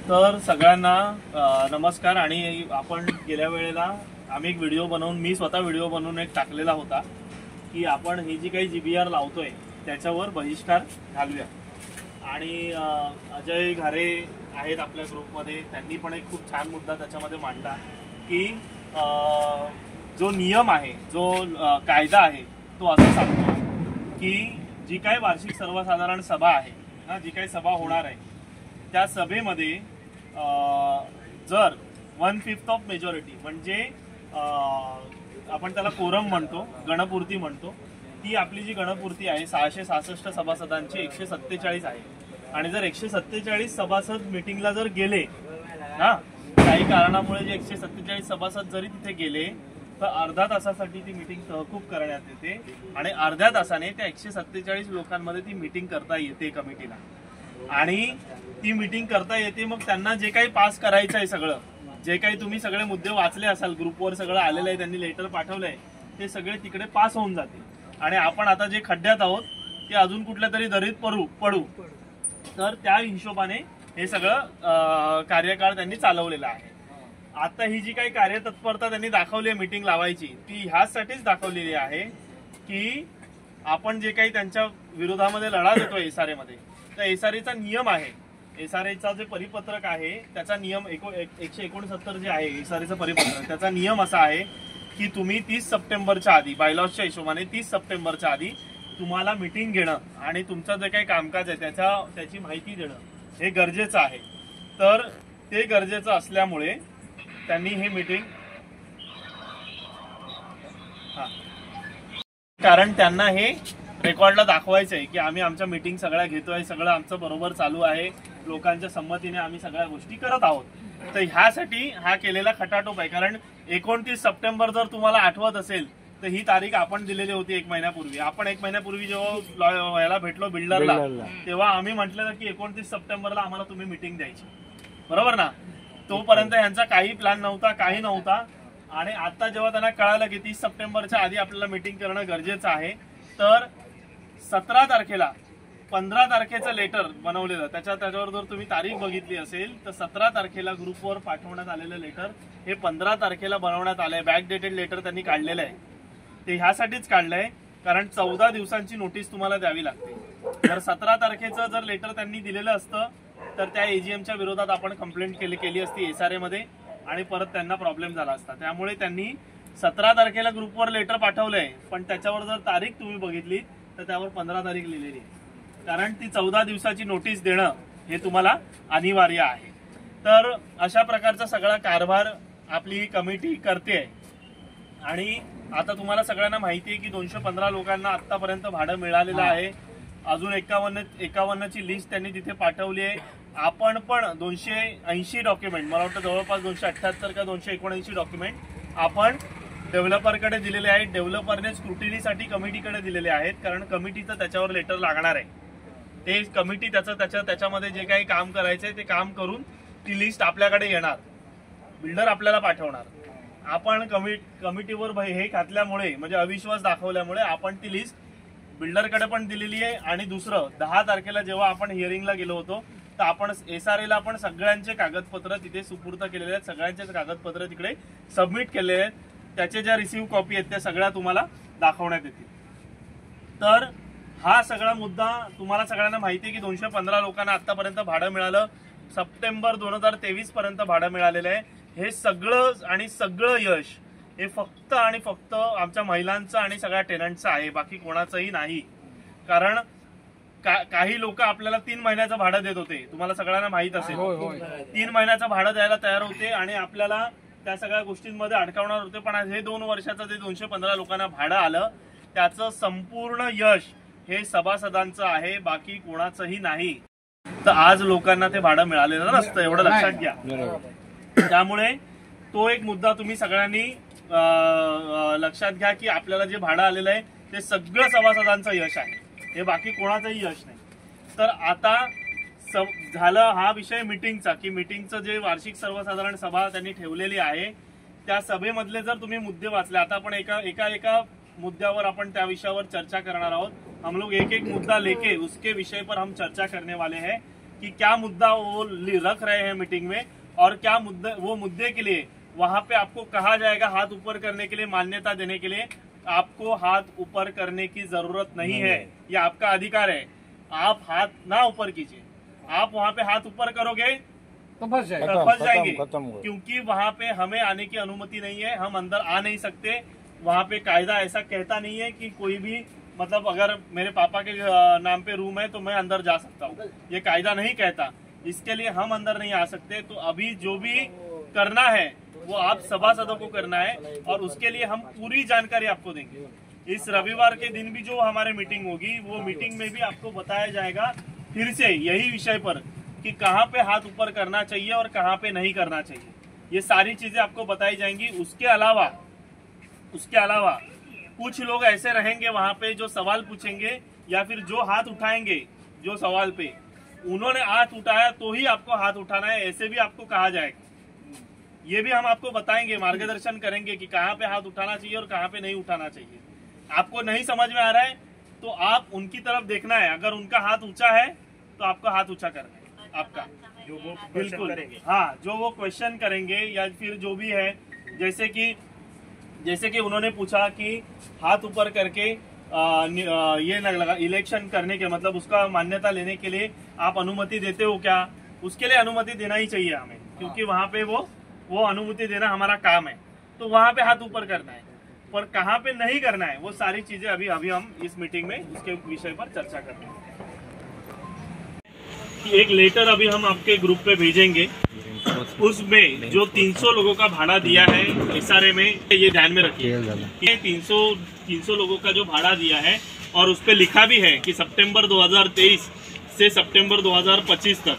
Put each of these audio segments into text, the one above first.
तर सगळ्यांना नमस्कार। आणि आपण गेल्या वेळेला आम्ही एक व्हिडिओ बनवून मी स्वतः व्हिडिओ बनवून एक टाकलेला होता की आपण ही जी काही GBR लावतोय त्याच्यावर बहिष्कार घालूया। आणि अजय घारे आहेत आपल्या ग्रुपमध्ये, त्यांनी पण एक खूप छान मुद्दा त्याच्यामध्ये मांडला की जो नियम आहे, जो कायदा आहे तो असं सांगतो की जी काही वार्षिक सर्वसाधारण सभा आहे ना, जी काही सभा होणार आहे त्या सभेमध्ये जर 1/5 ऑफ मेजॉरिटी म्हणजे आपण त्याला कोरम म्हणतो, गणपूर्ती म्हणतो, ती आपली जी गणपूर्ती आहे 666 सभासदांची 147 आहे। आणि जर 147 सभासद मीटिंगला जर गेले ना, काही कारणामुळे जे 147 सभासद जरी तिथे गेले तर अर्धा तासासाठी ती मीटिंग तहकूब करण्यात येते आणि अर्ध्या तासाने त्या 147 लोकांमध्ये ती मीटिंग करता येते कमिटीला। आणि ती मीटिंग करता येते, मग त्यांना जे काही पास करायचं आहे, सगळं जे काही तुम्ही सगळे मुद्दे वाचले असाल, ग्रुपवर सगळं आलेलं आहे, त्यांनी लेटर पाठवलंय, ते सगळे तिकडे पास होऊन जाते। आणि आपण आता जे खड्ड्यात आहोत ते अजून कुठल्या तरी दरीत पडू तर त्या हिशोबाने हे सगळं कार्यकाळ त्यांनी चालवलेला आहे। आता ही जी काही कार्यतत्परता त्यांनी दाखवली आहे मीटिंग लावायची, ती ह्यासाठीच दाखवलेली आहे की आपण जे काही त्यांच्या विरोधामध्ये लढा देतोय SRA मध्ये, तर SRAचा नियम आहे, SRAचा जे परिपत्रक आहे त्याचा नियम 169 जे आहे SRAचं परिपत्रक, त्याचा नियम असा आहे की तुम्ही 30 सप्टेंबरच्या आधी, बायलॉजच्या हिशोबाने 30 सप्टेंबरच्या आधी तुम्हाला मीटिंग घेणं आणि तुमचं जे काही कामकाज आहे त्याची माहिती देणं हे गरजेचं आहे। तर ते गरजेचं असल्यामुळे त्यांनी हे मीटिंग, कारण त्यांना हे रेकॉर्डला दाखवायचं आहे की आम्ही आमच्या मीटिंग सगळ्या घेतोय, सगळं आमचं बरोबर चालू आहे, लोकांच्या संमतीने आम्ही सगळ्या गोष्टी करत आहोत। तर ह्यासाठी हा केलेला खटाटोप आहे। कारण 29 सप्टेंबर जर तुम्हाला आठवत असेल तर ही तारीख आपण दिलेली होती 1 महिन्यापूर्वी। आपण 1 महिन्यापूर्वी जेव्हा याला भेटलो बिल्डरला, तेव्हा आम्ही म्हटलं की 29 सप्टेंबरला आम्हाला तुम्ही मीटिंग द्यायची, बरोबर ना। तोपर्यंत यांचा काही प्लॅन नव्हता, काही नव्हता। आणि आता जेव्हा त्यांना कळालं की 30 सप्टेंबरच्या आधी आपल्याला मीटिंग करणं गरजेचं आहे, तर 17 तारखेला 15 तारखेचं लेटर बनवलेलं, त्याच्यावर जर तुम्ही तारीख बघितली असेल तर 17 तारखेला ग्रुपवर पाठवण्यात आलेलं लेटर हे 15 तारखेला बनवण्यात आलंय। बॅकडेटेड लेटर त्यांनी काढलेलं आहे, ते ह्यासाठीच काढलंय कारण 14 दिवसांची नोटीस तुम्हाला द्यावी लागते। जर 17 तारखेचं जर लेटर त्यांनी दिलेलं असतं तर त्या AGMच्या विरोधात आपण कंप्लेंट केली असती SRA मध्ये आणि परत त्यांना प्रॉब्लेम झाला असता। त्यामुळे त्यांनी 17 तारखेला ग्रुपवर लेटर पाठवलंय, पण त्याच्यावर जर तारीख तुम्ही बघितली तर त्यावर 15 तारीख लिहिलेली आहे, कारण ती 14 दिवसाची नोटीस देणं हे तुम्हाला अनिवार्य आहे। तर अशा प्रकारचा सगळा कारभार आपली कमिटी करते। आणि आता तुम्हाला सगळ्यांना माहिती आहे की 215 लोकांना आतापर्यंत भाडं मिळालेलं आहे। अजून 51 ची लिस्ट त्यांनी तिथे पाठवली आहे। आपण पण 280 डॉक्युमेंट, मला वाटतं जवळपास 278 का 279 डॉक्युमेंट आपण डेव्हलपरकडे दिलेले आहेत। डेव्हलपरने स्क्रुटिनीसाठी कमिटीकडे दिलेले आहेत, कारण कमिटीचं त्याच्यावर लेटर लागणार आहे। ते कमिटी त्याच्यामध्ये जे काही काम करायचंय ते काम करून ती लिस्ट आपल्याकडे येणार, बिल्डर आपल्याला पाठवणार। आपण कमिटीवर हे घातल्यामुळे, म्हणजे अविश्वास दाखवल्यामुळे आपण ती लिस्ट बिल्डरकडे पण दिलेली आहे। आणि दुसरं 10 तारखेला जेव्हा आपण हिअरिंगला गेलो होतो तर आपण SRAला आपण सगळ्यांचे कागदपत्र तिथे सुपूर्द केलेले आहेत, सगळ्यांचे कागदपत्र तिकडे सबमिट केलेले आहेत, त्याचे ज्या रिसिव्ह कॉपी आहेत त्या सगळ्या तुम्हाला दाखवण्यात येतील। तर हा सगळा मुद्दा तुम्हाला सगळ्यांना माहिती आहे की 215 लोकांना आतापर्यंत भाडं मिळालं, सप्टेंबर 2023 पर्यंत भाडं मिळालेलं आहे। हे सगळं यश हे फक्त आणि फक्त आमच्या महिलांचं आणि सगळ्या टेनंटचं आहे, बाकी कोणाचंही नाही। कारण काही लोक आपल्याला 3 महिन्याचं भाडं देत होते, तुम्हाला सगळ्यांना माहित असेल, 3 महिन्याचं भाडं द्यायला तयार होते आणि आपल्याला त्या सगळ्या गोष्टींमध्ये अडकवणार होते। पण हे 2 वर्षाचं जे 215 लोकांना भाडं आलं त्याचं संपूर्ण यश हे सभासदांचं आहे, बाकी कोणाचंही नाही। तर आज लोकांना ते भाडं मिळालेलं नसतं, एवढं लक्षात घ्या। त्यामुळे तो एक मुद्दा तुम्ही सगळ्यांनी लक्षात घ्या की आपल्याला जे भाडं आलेलं आहे ते सगळं सभासदांचं यश आहे, हे बाकी कोणाचंही यश नाही। तर आता झालं हा विषय मीटिंगचा, की मीटिंगचं जे वार्षिक सर्वसाधारण सभा त्यांनी ठेवलेली आहे त्या सभेमधले जर तुम्ही मुद्दे वाचले, आता आपण एका मुद्द्यावर आपण त्या विषयावर चर्चा करणार आहोत। हम लोग एक मुद्दा लेके उसके विषय पर हम चर्चा करने वाले हैं। कि क्या मुद्दा वो रख रहे हैं मीटिंग में और क्या मुद्दे के लिए वहां पे आपको कहा जाएगा हाथ ऊपर करने के लिए, मान्यता देने के लिए। आपको हाथ ऊपर करने की जरूरत नहीं है, ये आपका अधिकार है। आप हाथ ना ऊपर कीजिए। आप वहां पे हाथ ऊपर करोगे तो फंस जाएंगे, क्योंकि वहां पे हमें आने की अनुमति नहीं है, हम अंदर आ नहीं सकते। वहां पे कायदा ऐसा कहता नहीं है कि कोई भी मतलब अगर मेरे पापा के नाम पे रूम है तो मैं अंदर जा सकता हूँ, ये कायदा नहीं कहता। इसके लिए हम अंदर नहीं आ सकते। तो अभी जो भी करना है वो आप सभासदों को करना है और उसके लिए हम पूरी जानकारी आपको देंगे। इस रविवार के दिन भी जो हमारे मीटिंग होगी, वो मीटिंग में भी आपको बताया जाएगा फिर से यही विषय पर कि कहाँ पे हाथ ऊपर करना चाहिए और कहाँ पे नहीं करना चाहिए। ये सारी चीजें आपको बताई जाएंगी। उसके अलावा कुछ लोग ऐसे रहेंगे वहां पे जो सवाल पूछेंगे या फिर जो हाथ उठाएंगे, जो सवाल पे उन्होंने हाथ उठाया तो ही आपको हाथ उठाना है, ऐसे भी आपको कहा जाएगा। ये भी हम आपको बताएंगे, मार्गदर्शन करेंगे कि कहाँ पे हाथ उठाना चाहिए और कहाँ पे नहीं उठाना चाहिए। आपको नहीं समझ में आ रहा है तो आप उनकी तरफ देखना है, अगर उनका हाथ ऊंचा है तो आपका हाथ ऊंचा करना है आपका, जो वो बिल्कुल करेंगे। हाँ, जो वो क्वेश्चन करेंगे या फिर जो भी है, जैसे कि उन्होंने पूछा कि हाथ ऊपर करके ये लगा इलेक्शन करने के मतलब उसका मान्यता लेने के लिए आप अनुमति देते हो क्या? उसके लिए अनुमति देना ही चाहिए हमें, क्योंकि वहाँ पे वो अनुमति देना हमारा काम है। तो वहाँ पे हाथ ऊपर करना है, पर कहाँ पे नहीं करना है वो सारी चीजें अभी हम इस मीटिंग में उसके विषय पर चर्चा कर रहे हैं। एक लेटर अभी हम आपके ग्रुप पे भेजेंगे, उसमें जो 300 लोगों का भाड़ा दिया है SRA में, ये ध्यान में रखिए। ये 300 लोगों का जो भाड़ा दिया है और उस पे लिखा भी है कि सितंबर 2023 से सितंबर 2025 तक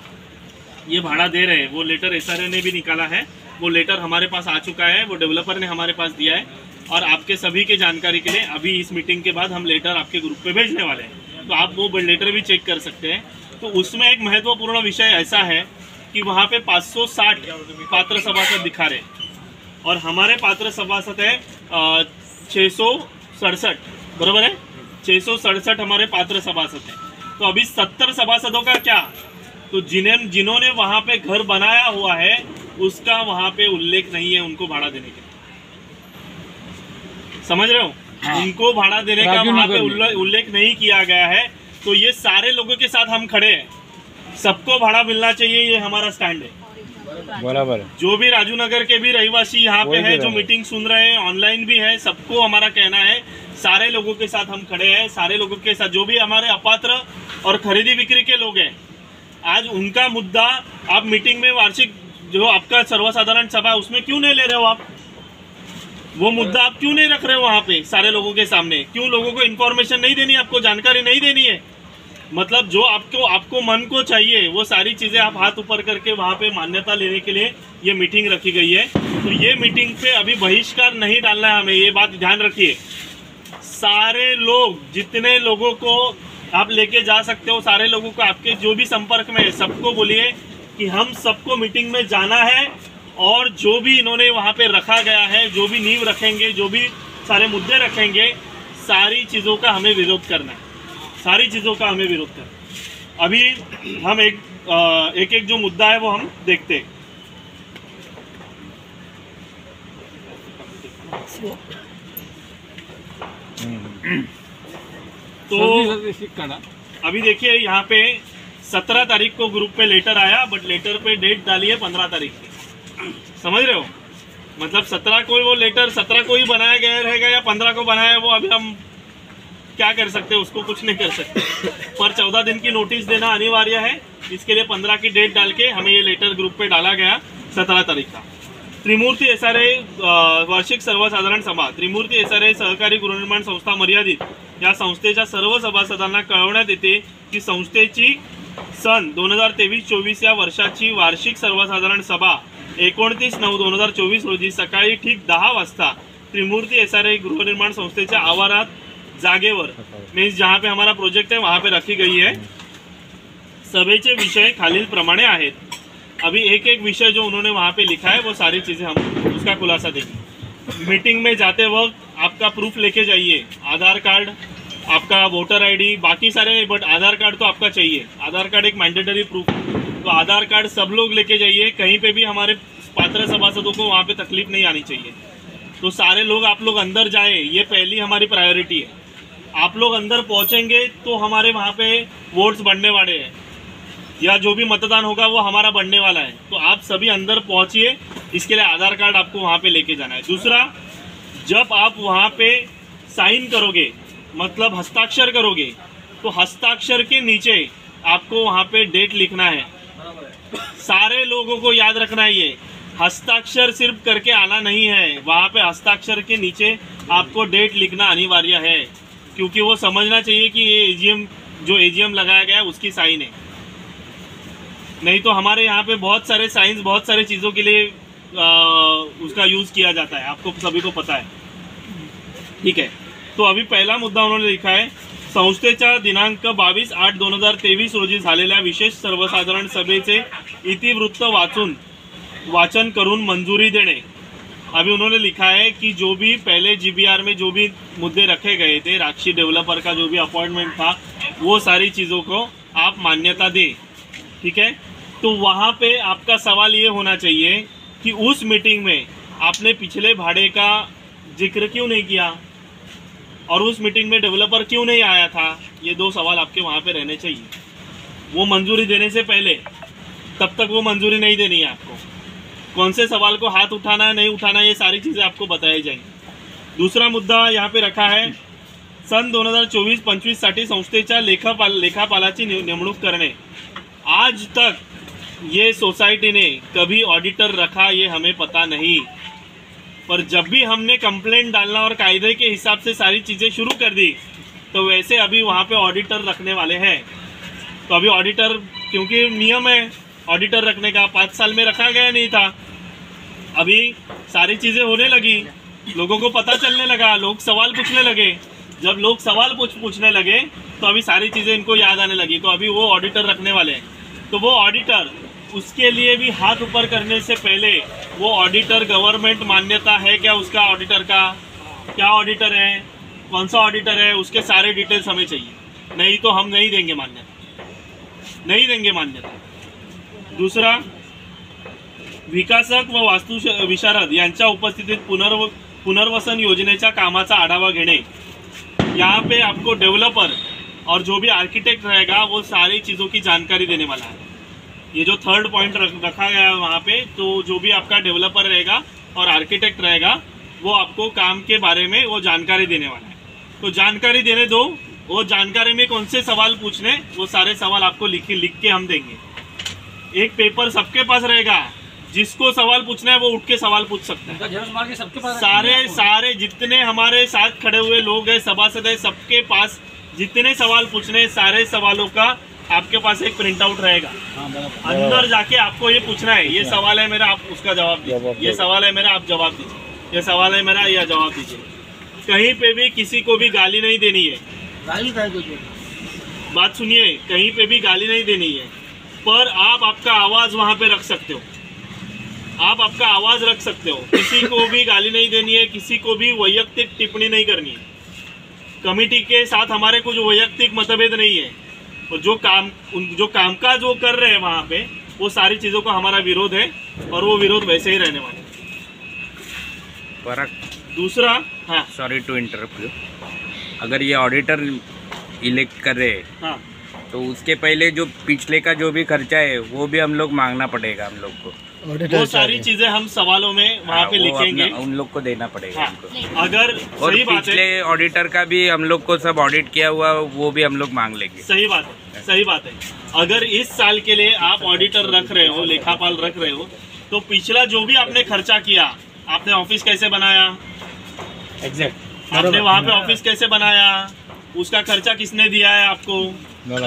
ये भाड़ा दे रहे हैं। वो लेटर SRA ने भी निकाला है, वो लेटर हमारे पास आ चुका है, वो डेवलपर ने हमारे पास दिया है। और आपके सभी के जानकारी के लिए अभी इस मीटिंग के बाद हम लेटर आपके ग्रुप पे भेजने वाले हैं, तो आप वो लेटर भी चेक कर सकते हैं। तो उसमें एक महत्वपूर्ण विषय ऐसा है कि वहाँ पे 560 पात्र सभासद दिखा रहे और हमारे पात्र सभासद है 667, बराबर है 667 हमारे पात्र सभासद है। तो अभी 70 सभासदों का क्या, तो जिन्होंने वहाँ पे घर बनाया हुआ है उसका वहाँ पे उल्लेख नहीं है उनको भाड़ा देने के, समझ रहे हो? हाँ। उनको भाड़ा देने का वहाँ पे उल्लेख नहीं किया गया है। तो ये सारे लोगों के साथ हम खड़े हैं, सबको भाड़ा मिलना चाहिए, ये हमारा स्टैंड है, बराबर है। जो भी राजू नगर के भी रहवासी यहाँ पे है, जो मीटिंग सुन रहे हैं, ऑनलाइन भी है, सबको हमारा कहना है सारे लोगों के साथ हम खड़े हैं। सारे लोगों के साथ जो भी हमारे अपात्र और खरीदी बिक्री के लोग हैं, आज उनका मुद्दा आप मीटिंग में वार्षिक जो आपका सर्वसाधारण सभा उसमें क्यों नहीं ले रहे हो? आप वो मुद्दा आप क्यों नहीं रख रहे हो वहाँ पे सारे लोगों के सामने? क्यों लोगों को इन्फॉर्मेशन नहीं देनी, आपको जानकारी नहीं देनी है? मतलब जो आपको मन को चाहिए वो सारी चीजें आप हाथ ऊपर करके वहाँ पे मान्यता लेने के लिए ये मीटिंग रखी गई है। तो ये मीटिंग पे अभी बहिष्कार नहीं डालना है हमें, ये बात ध्यान रखिए। सारे लोग, जितने लोगों को आप लेके जा सकते हो, सारे लोगों को आपके जो भी संपर्क में है सबको बोलिए कि हम सबको मीटिंग में जाना है और जो भी इन्होंने वहाँ पे रखा गया है, जो भी नींव रखेंगे, जो भी सारे मुद्दे रखेंगे, सारी चीजों का हमें विरोध करना है, सारी चीजों का हमें विरोध करना। अभी हम एक जो मुद्दा है वो हम देखते हैं। तो अभी देखिए यहाँ पे 17 तारीख को ग्रुप पे लेटर आया, बट लेटर पे डेट डाली है 15 तारीख की, समझ रहे हो? मतलब 17 को वो लेटर 17 को ही बनाया गया रहेगा या 15 को बनाया है, वो अभी हम क्या कर सकते हैं, उसको कुछ नहीं कर सकते। पर 14 दिन की नोटिस देना अनिवार्य है, इसके लिए 15 की डेट डाल के हमें ये लेटर ग्रुप पे डाला गया 17 तारीख का। त्रिमूर्ती SRA वार्षिक सर्वसाधारण सभा, त्रिमूर्ती SRA सहकारी गृहनिर्माण संस्था मर्यादित या संस्थेच्या सर्व सभासदांना कळवण्यात येते की संस्थेची सन 2023-24 या वर्षाची वार्षिक सर्वसाधारण सभा 29/9/2024 रोजी सकाळी ठीक 10 वाजता त्रिमूर्ती SRA गृहनिर्माण संस्थेच्या आवारात जागेवर, मीन्स जहाँ पे हमारा प्रोजेक्ट है वहाँ पे रखी गई है। सभेचे विषय खालील प्रमाणे आहेत। अभी एक विषय जो उन्होंने वहाँ पे लिखा है वो सारी चीजें हम उसका खुलासा देंगे। मीटिंग में जाते वक्त आपका प्रूफ लेके जाइए, आधार कार्ड, आपका वोटर आईडी, बाकी सारे, बट आधार कार्ड तो आपका चाहिए। आधार कार्ड एक मैंडेटरी प्रूफ, तो आधार कार्ड सब लोग लेके जाइए। कहीं पे भी हमारे पात्र सभासदों को वहाँ पे तकलीफ नहीं आनी चाहिए। तो सारे लोग, आप लोग अंदर जाए, ये पहली हमारी प्रायोरिटी है। आप लोग अंदर पहुंचेंगे तो हमारे वहाँ पे वोट्स बढ़ने वाले हैं, या जो भी मतदान होगा वो हमारा बढ़ने वाला है। तो आप सभी अंदर पहुंचिए, इसके लिए आधार कार्ड आपको वहाँ पे लेके जाना है। दूसरा, जब आप वहाँ पे साइन करोगे, मतलब हस्ताक्षर करोगे, तो हस्ताक्षर के नीचे आपको वहाँ पे डेट लिखना है। सारे लोगों को याद रखना है, ये हस्ताक्षर सिर्फ करके आना नहीं है, वहाँ पे हस्ताक्षर के नीचे आपको डेट लिखना अनिवार्य है, क्योंकि वो समझना चाहिए कि ये एजीएम, जो एजीएम लगाया गया है उसकी साइन है। नहीं तो हमारे यहाँ पे बहुत सारे साइंस, बहुत सारे चीज़ों के लिए उसका यूज किया जाता है, आपको सभी को पता है। ठीक है, तो अभी पहला मुद्दा उन्होंने लिखा है, संस्थेच्या दिनांक 22/8/2023 रोजी झालेल्या विशेष सर्वसाधारण सभेचे इतिवृत्त वाचन करून मंजूरी देने। अभी उन्होंने लिखा है कि जो भी पहले जीबीआर में जो भी मुद्दे रखे गए थे, राक्षी डेवलपर का जो भी अपॉइंटमेंट था, वो सारी चीज़ों को आप मान्यता दें। ठीक है, तो वहाँ पे आपका सवाल ये होना चाहिए कि उस मीटिंग में आपने पिछले भाड़े का जिक्र क्यों नहीं किया, और उस मीटिंग में डेवलपर क्यों नहीं आया था। ये दो सवाल आपके वहाँ पे रहने चाहिए। वो मंजूरी देने से पहले, तब तक वो मंजूरी नहीं देनी है आपको। कौन से सवाल को हाथ उठाना है, नहीं उठाना है, ये सारी चीज़ें आपको बताई जाएंगी। दूसरा मुद्दा यहाँ पे रखा है, सन 2024-25 साठी संस्थेच्या लेखापालाची नेमणूक करणे। आज तक ये सोसाइटी ने कभी ऑडिटर रखा, ये हमें पता नहीं, पर जब भी हमने कंप्लेंट डालना और कायदे के हिसाब से सारी चीज़ें शुरू कर दी, तो वैसे अभी वहाँ पे ऑडिटर रखने वाले हैं। तो अभी ऑडिटर, क्योंकि नियम है ऑडिटर रखने का, 5 साल में रखा गया नहीं था, अभी सारी चीज़ें होने लगी, लोगों को पता चलने लगा, लोग सवाल पूछने लगे। जब लोग सवाल पूछने लगे तो अभी सारी चीज़ें इनको याद आने लगी, तो अभी वो ऑडिटर रखने वाले हैं। तो वो ऑडिटर, उसके लिए भी हाथ ऊपर करने से पहले वो ऑडिटर गवर्नमेंट मान्यता है क्या उसका, ऑडिटर का क्या ऑडिटर है, कौन सा ऑडिटर है, उसके सारे डिटेल्स हमें चाहिए, नहीं तो हम नहीं देंगे मान्यता, नहीं देंगे मान्यता। दूसरा, विकासक व वास्तु विशारद यांच्या उपस्थितीत पुनर्वसन योजनेच्या कामाचा आढावा घेणे। यहाँ पे आपको डेवलपर और जो भी आर्किटेक्ट रहेगा वो सारी चीज़ों की जानकारी देने वाला है। ये जो थर्ड पॉइंट रखा गया है वहाँ पे, तो जो भी आपका डेवलपर रहेगा और आर्किटेक्ट रहेगा वो आपको काम के बारे में वो जानकारी देने वाला है। तो जानकारी देने दो, वो जानकारी में कौन से सवाल पूछने, वो सारे सवाल आपको लिख के हम देंगे। एक पेपर सबके पास रहेगा, जिसको सवाल पूछना है वो उठ के सवाल पूछ सकता है। सबके पास सारे जितने हमारे साथ खड़े हुए लोग हैं, सभासद है, सबके पास जितने सवाल पूछने, सारे सवालों का आपके पास एक प्रिंट आउट रहेगा। अंदर जाके आपको ये पूछना है, ये सवाल है मेरा, आप उसका जवाब दीजिए, ये सवाल है मेरा, आप जवाब दीजिए, ये सवाल है मेरा, यह जवाब दीजिए। कहीं पे भी किसी को भी गाली नहीं देनी है, बात सुनिए, कहीं पे भी गाली नहीं देनी है, पर आप आपका आवाज वहां पे रख सकते हो, आप आपका आवाज रख सकते हो। किसी को भी गाली नहीं देनी है, किसी को भी वैयक्तिक टिप्पणी नहीं करनी है। कमेटी के साथ हमारे कुछ वैयक्तिक मतभेद नहीं है, और जो कामकाज वो कर रहे हैं वहाँ पे, वो सारी चीज़ों का हमारा विरोध है, और वो विरोध वैसे ही रहने वाला है। दूसरा, हाँ सॉरी टू इंटरप्ट यू, अगर ये ऑडिटर इलेक्ट कर रहे हैं, हाँ, तो उसके पहले जो पिछले का जो भी खर्चा है वो भी हम लोग मांगना पड़ेगा हम लोग को। वो सारी चीजें हम सवालों में वहाँ पे लिखेंगे, उन लोग को देना पड़ेगा। हाँ, अगर और सही बात पिछले है, ऑडिटर का भी हम लोग को सब ऑडिट किया हुआ वो भी हम लोग मांग लेंगे। सही बात है, सही बात है। अगर इस साल के लिए आप ऑडिटर रख रहे हो, लेखापाल रख रहे हो, तो पिछला जो भी आपने खर्चा किया, आपने ऑफिस कैसे बनाया, एग्जैक्ट आपने वहाँ पे ऑफिस कैसे बनाया, उसका खर्चा किसने दिया है आपको,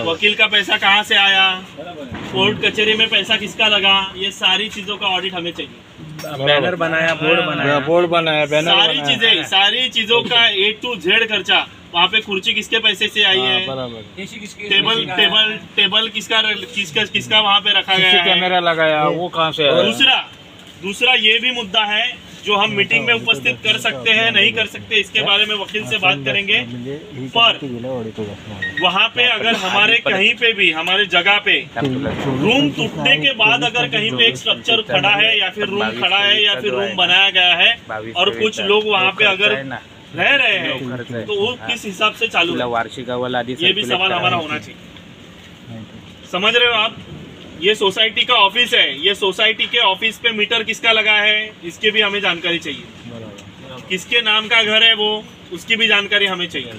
वकील का पैसा कहाँ से आया, कोर्ट कचहरी में पैसा किसका लगा, ये सारी चीजों का ऑडिट हमें चाहिए। बैनर बनाया, बोर्ड बनाया, बैनर सारी चीजें, सारी चीजों का A to Z खर्चा, वहाँ पे कुर्सी किसके पैसे से आई है, टेबल किसका वहाँ पे रखा गया है, कैमरा लगाया वो कहाँ से आया। दूसरा ये भी मुद्दा है जो हम मीटिंग में उपस्थित कर सकते हैं नहीं कर सकते इसके बारे में वकील से बात करेंगे। पर वहाँ पे अगर हमारे कहीं पे भी हमारे जगह पे रूम टूटने के बाद अगर कहीं पे एक स्ट्रक्चर खड़ा है या फिर रूम खड़ा है या फिर रूम बनाया गया है और कुछ लोग वहाँ पे अगर रह रहे हैं तो वो किस हिसाब से चालू है, वार्षिक अहवाल आदि ये भी सवाल हमारा होना चाहिए। समझ रहे हो आप? ये सोसाइटी का ऑफिस है, ये सोसाइटी के ऑफिस पे मीटर किसका लगा है इसकी भी हमें जानकारी चाहिए। किसके नाम का घर है वो, उसकी भी जानकारी हमें चाहिए।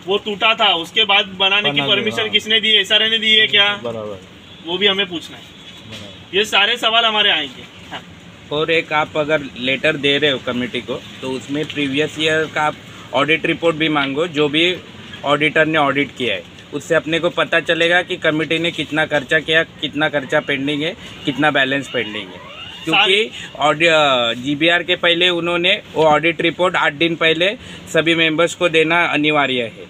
वो टूटा था उसके बाद बनाने की परमिशन किसने दी, SRA ने दी है क्या, वो भी हमें पूछना है। ये सारे सवाल हमारे आएंगे। हाँ। और एक आप अगर लेटर दे रहे हो कमेटी को तो उसमें प्रीवियस ईयर का आप ऑडिट रिपोर्ट भी मांगो, जो भी ऑडिटर ने ऑडिट किया है उससे अपने को पता चलेगा कि कमेटी ने कितना खर्चा किया, कितना खर्चा पेंडिंग है, कितना बैलेंस पेंडिंग है। क्योंकि GBR के पहले उन्होंने वो ऑडिट रिपोर्ट 8 दिन पहले सभी मेंबर्स को देना अनिवार्य है।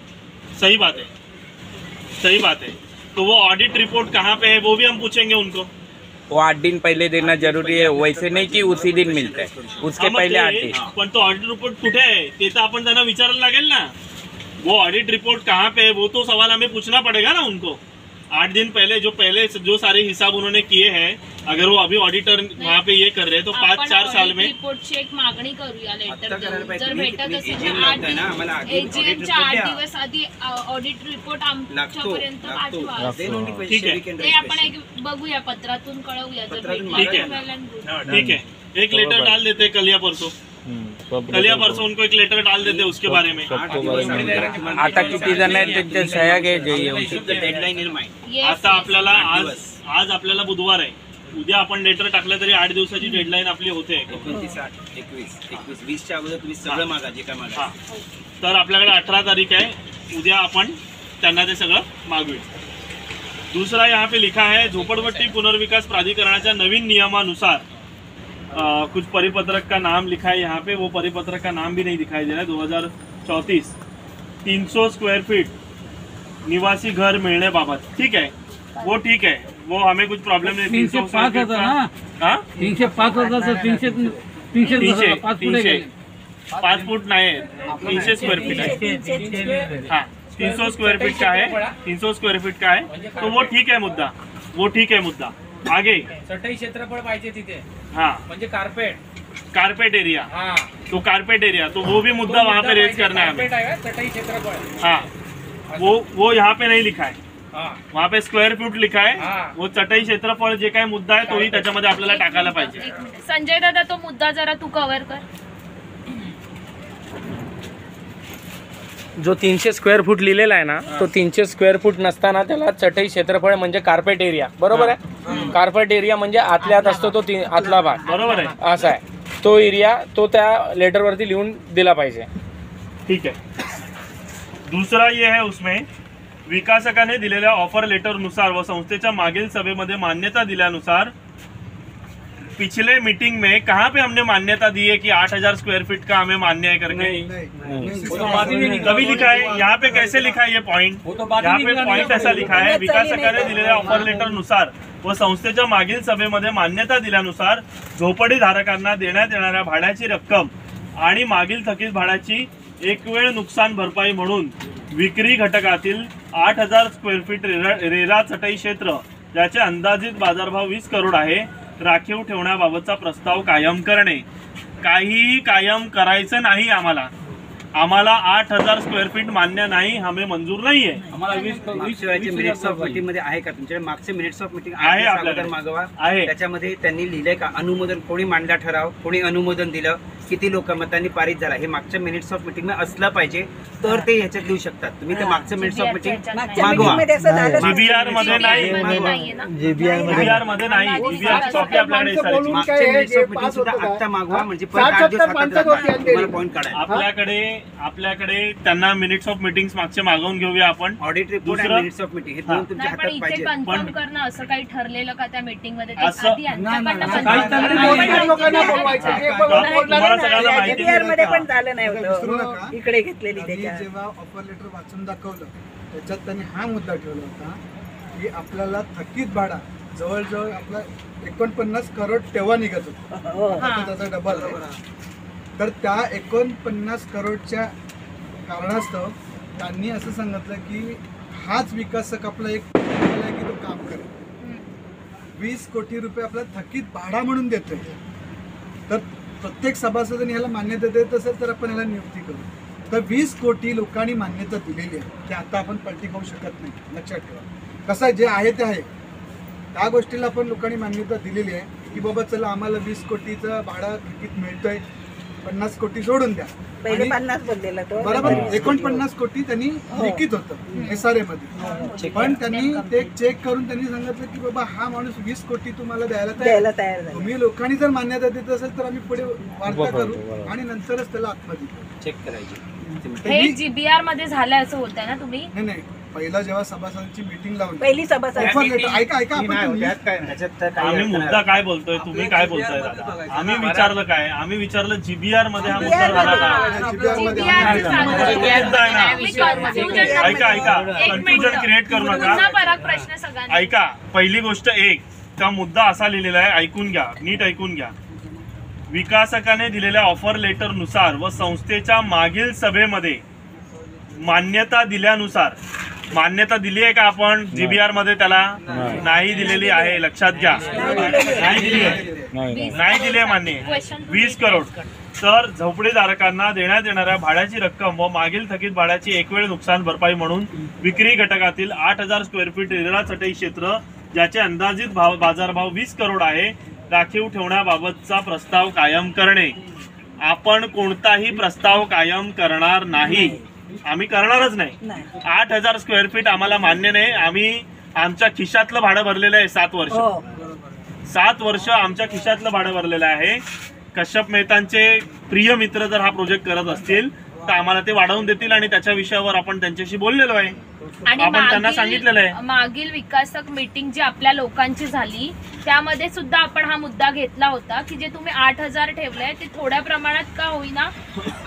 सही बात है, सही बात है। तो वो ऑडिट रिपोर्ट कहाँ पे है वो भी हम पूछेंगे उनको। वो 8 दिन पहले देना जरूरी है, वैसे नहीं कि उसी दिन मिलता है, उसके पहले 8 दिन। पण तो ऑडिट रिपोर्ट कुठे आहे ते तर आपण त्यांना विचारायला लागेल ना। वो ऑडिट रिपोर्ट कहाँ पे है वो तो सवाल हमें पूछना पड़ेगा ना उनको। 8 दिन पहले जो सारे हिसाब उन्होंने किए हैं, अगर वो अभी ऑडिटर वहाँ पे ये कर रहे हैं तो 5-4 साल में रिपोर्टची एक मागणी करूया लेटर देऊन, जर भेटत असेल तर 8 दिवस आधी ऑडिट रिपोर्ट आमच्यापर्यंत पाठवा। ठीक है, ते आपण एक बघूया, पत्रातून कळवूया जर भेटलं। ठीक है, एक लेटर डाल देते कल या परसों उनको एक लेटर डाल देते उसके बारे में। आता किती जण आहेत त्यांच्या सह्या घ्यायची। आता आपल्याला आज आपल्याला बुधवार आहे, उद्या आपण लेटर टाकलं तरी 8 दिवसाची डेडलाईन आपली होते। 29-20च्या अगोदर तुम्ही सगळं मागा जे काय मागा। तर आपल्याकडे 18 तारीख आहे, उद्या आपण त्यांना ते सगळं मागूया। दूसरा यहाँ पे लिखा है झोपड़पट्टी पुनर्विकास प्राधिकरणाच्या नवीन नियमानुसार कुछ परिपत्रक का नाम लिखा है यहाँ पे, वो परिपत्रक का नाम भी नहीं दिखाई दे रहा है। 2034 300 स्क्वायर फीट निवासी घर मिलने बाबत, ठीक है वो ठीक है, वो हमें कुछ प्रॉब्लम नहीं। 305 होता ना, 305 होता सर, 5 फुट नहीं है, 300 स्क्वायर फीट है। हाँ 300 स्क्वायर फीट का है, 300 स्क्वायर फीट का है, तो वो ठीक है मुद्दा, वो ठीक है मुद्दा। आगे चटई क्षेत्रफळ पाहिजे तिथे, हाँ म्हणजे कारपेट एरिया, तो कारपेट एरिया, तो वो भी मुद्दा वहाँ पे रेज करना है हमें। चटई क्षेत्रफळ, हाँ वो यहाँ पे नहीं लिखा है, वहाँ पे स्क्वेअर फूट लिखा है। वो चटई क्षेत्रफळ जे काही मुद्दा आहे तोही त्याच्यामध्ये आपल्याला टाकायला पाहिजे। संजय दादा तो मुद्दा जरा तू कव्हर कर। जो 300 स्क्वेअर फूट लिहिलेला आहे ना, तो 300 स्क्वेअर फूट नसताना त्याला चटई क्षेत्रफळ म्हणजे कार्पेट एरिया, बरोबर आहे। कार्पेट एरिया म्हणजे आतल्या आत असतो तो आतला भाग, बरोबर आहे, असा आहे तो एरिया, तो त्या लेटरवरती लिहून दिला पाहिजे। ठीक है। दूसरा ये है उसमें विकासकाने दिलेल्या ऑफर लेटर नुसार व संस्थेच्या मागील सभेमध्ये मान्यता दिल्यानुसार पिछले मीटिंग में कहाँ पे हमने मान्यता दी है कि 8000 स्क्वायर फीट का हमें मान्य है करके? तभी लिखा है यहाँ पे, कैसे लिखा है ये पॉइंट? यहाँ पे पॉइंट ऐसा लिखा है विकासकाने दिलेल्या ऑफर लेटर नुसार व संस्थेच्या मागील सभेमध्ये मान्यता दिल्यानुसार झोपडी धारकांना देण्यात येणाऱ्या भाड्याची रक्कम आणि मागील थकीत भाड्याची एक वेळ नुकसान भरपाई म्हणून विक्री घटकातील 8000 स्क्वेअर फीट रेरा चटई क्षेत्र ज्याचे अंदाजित बाजारभाव 20 करोड आहे राखीव ठेवण्याबाबतचा प्रस्ताव कायम करणे। काहीही कायम करायचं नाही आम्हाला, 8000 स्क्वेअर फीट मान्य नाही, हमें मंजूर नाही आहे। आम्हाला 20 मिनिट्स ऑफ मीटिंग मध्ये आहे का तुमच्याकडे? मागचे मिनिट्स ऑफ मीटिंग आहे आपल्याकडे, मागवा आहे। त्याच्यामध्ये त्यांनी लिहिलंय का अनुमोदन, कोणी मांडला ठराव, कोणी अनुमोदन दिलं, किती लोकमतांनी पारित झाला, हे मागच्या मिनिट्स ऑफ मीटिंग मध्ये असलं पाहिजे तर ते ह्याच्यात लिहू शकतात। तुम्ही ते मागचं मिनिट्स ऑफ मीटिंग मागवा। जीबीआर मध्ये नाही, जीबीआर मध्ये नाही, जीबीआर कॉपी आपल्याकडे सारी। मागचे मिनिट्स ऑफ मीटिंग सुद्धा आता मागवा, म्हणजे परत 8 दिवस तुम्हाला पॉइंट काढायला। आपल्याकडे त्यांना मिनिट्स ऑफ मीटिंग्स मागचे मागवून घेऊया आपण। ऑडिट रिपोर्ट आणि मिनिट्स ऑफ मीटिंग हे दोन तुमच्या हातात पाहिजे। कन्फर्म करणं असं काही ठरलेलं का त्या मीटिंग मध्ये? पण झालं नाही होतं, इकडे घेतलेली जेव्हा ऑफर लेटर वाचून दाखवलं त्याच्यात त्यांनी हा मुद्दा ठेवला होता की आपल्याला थकीत भाडा जवळजवळ आपला 49 करोड तेव्हा निघत होता, त्याचा डबल आहे। तर त्या 49 करोडच्या कारणास्तव त्यांनी असं सांगितलं की हाच विकासक आपला एक आहे की तो काम करेल. 20 कोटी रुपये आपला थकीत भाडा म्हणून देतोय. तर प्रत्येक सभासदांनी ह्याला मान्यता देत असेल तर आपण ह्याला नियुक्ती करू. तर 20 कोटी लोकांनी मान्यता दिलेली आहे की आता आपण पलटी खाऊ शकत नाही. लक्षात ठेवा. कसं आहे, जे आहे ते आहे. त्या गोष्टीला आपण लोकांनी मान्यता दिलेली आहे की बाबा चला आम्हाला 20 कोटीचं भाडा थकीत मिळतोय, 50 कोटी जोडून द्या. पहिले 50 बोललेला तो बरोबर. 49 कोटी त्यांनी लिखित होतं SRA मध्ये. पण त्यांनी ते चेक करून त्यांनी सांगितलं की बाबा हा माणूस 20 कोटी तुम्हाला द्यायला तयार तयार. तुम्ही लोकांनी जर मान्यता देत असेल तर आम्ही पुढे वार्ता करू आणि नंतरच त्याला आतमध्ये चेक करायची. हे GBR मध्ये झालं असं होतं ना तुम्ही? नाही, पहिला जेव्हा सभासदांची मीटिंग लावली पहिली सभासद ऑफर लेटर ऐका आपण आम्ही मुद्दा काय बोलतोय, तुम्ही काय बोलताय दादा? आम्ही विचारलं काय? आम्ही विचारलं GBR मध्ये हा मुद्दा झाला का? ऐका कन्फ्युजन क्रिएट करू नका. प्रश्न सगळ्यांना ऐका, पहिली गोष्ट एक, का मुद्दा असा लिहिलेला आहे, ऐकून घ्या, नीट ऐकून घ्या. विकासकाने दिलेल्या ऑफर लेटर नुसार व संस्थेच्या मागील सभेमध्ये मान्यता दिल्यानुसार, मान्यता दिली आहे का आपण GBR मध्ये? त्याला नाही दिलेली आहे. लक्षात घ्या, नाही दिली आहे मान्य. 20 करोड. तर झोपडीधारकांना देण्यात येणाऱ्या भाड्याची रक्कम व मागील थकीत भाड्याची एकवेळ नुकसान भरपाई म्हणून विक्री घटकातील 8000 स्क्वेअर फीट रेल्वे चटई क्षेत्र ज्याचे अंदाजित बाजारभाव 20 करोड आहे राखीव ठेवण्याबाबतचा प्रस्ताव कायम करणे. आपण कोणताही प्रस्ताव कायम करणार नाही. आम्ही करणारच नाही. 8000 स्क्वेअर फीट आम्हाला मान्य नाही. आम्ही आमच्या खिशातलं भाडं भरलेलं आहे 7 वर्ष. 7 वर्ष आमच्या खिशातलं भाडं भरलेलं आहे. कश्यप मेहतांचे प्रिय मित्र जर हा प्रोजेक्ट करत असतील तर आम्हाला ते वाढवून देतील आणि त्याच्या विषयावर आपण त्यांच्याशी बोललेलो आहे. आणि आपण त्यांना सांगितलेलं आहे. मागील विकासक मीटिंग जी आपल्या लोकांची झाली त्यामध्ये सुद्धा आपण हा मुद्दा घेतला होता की जे तुम्ही 8000 ठेवलंय ते थोड्या प्रमाणात का होईना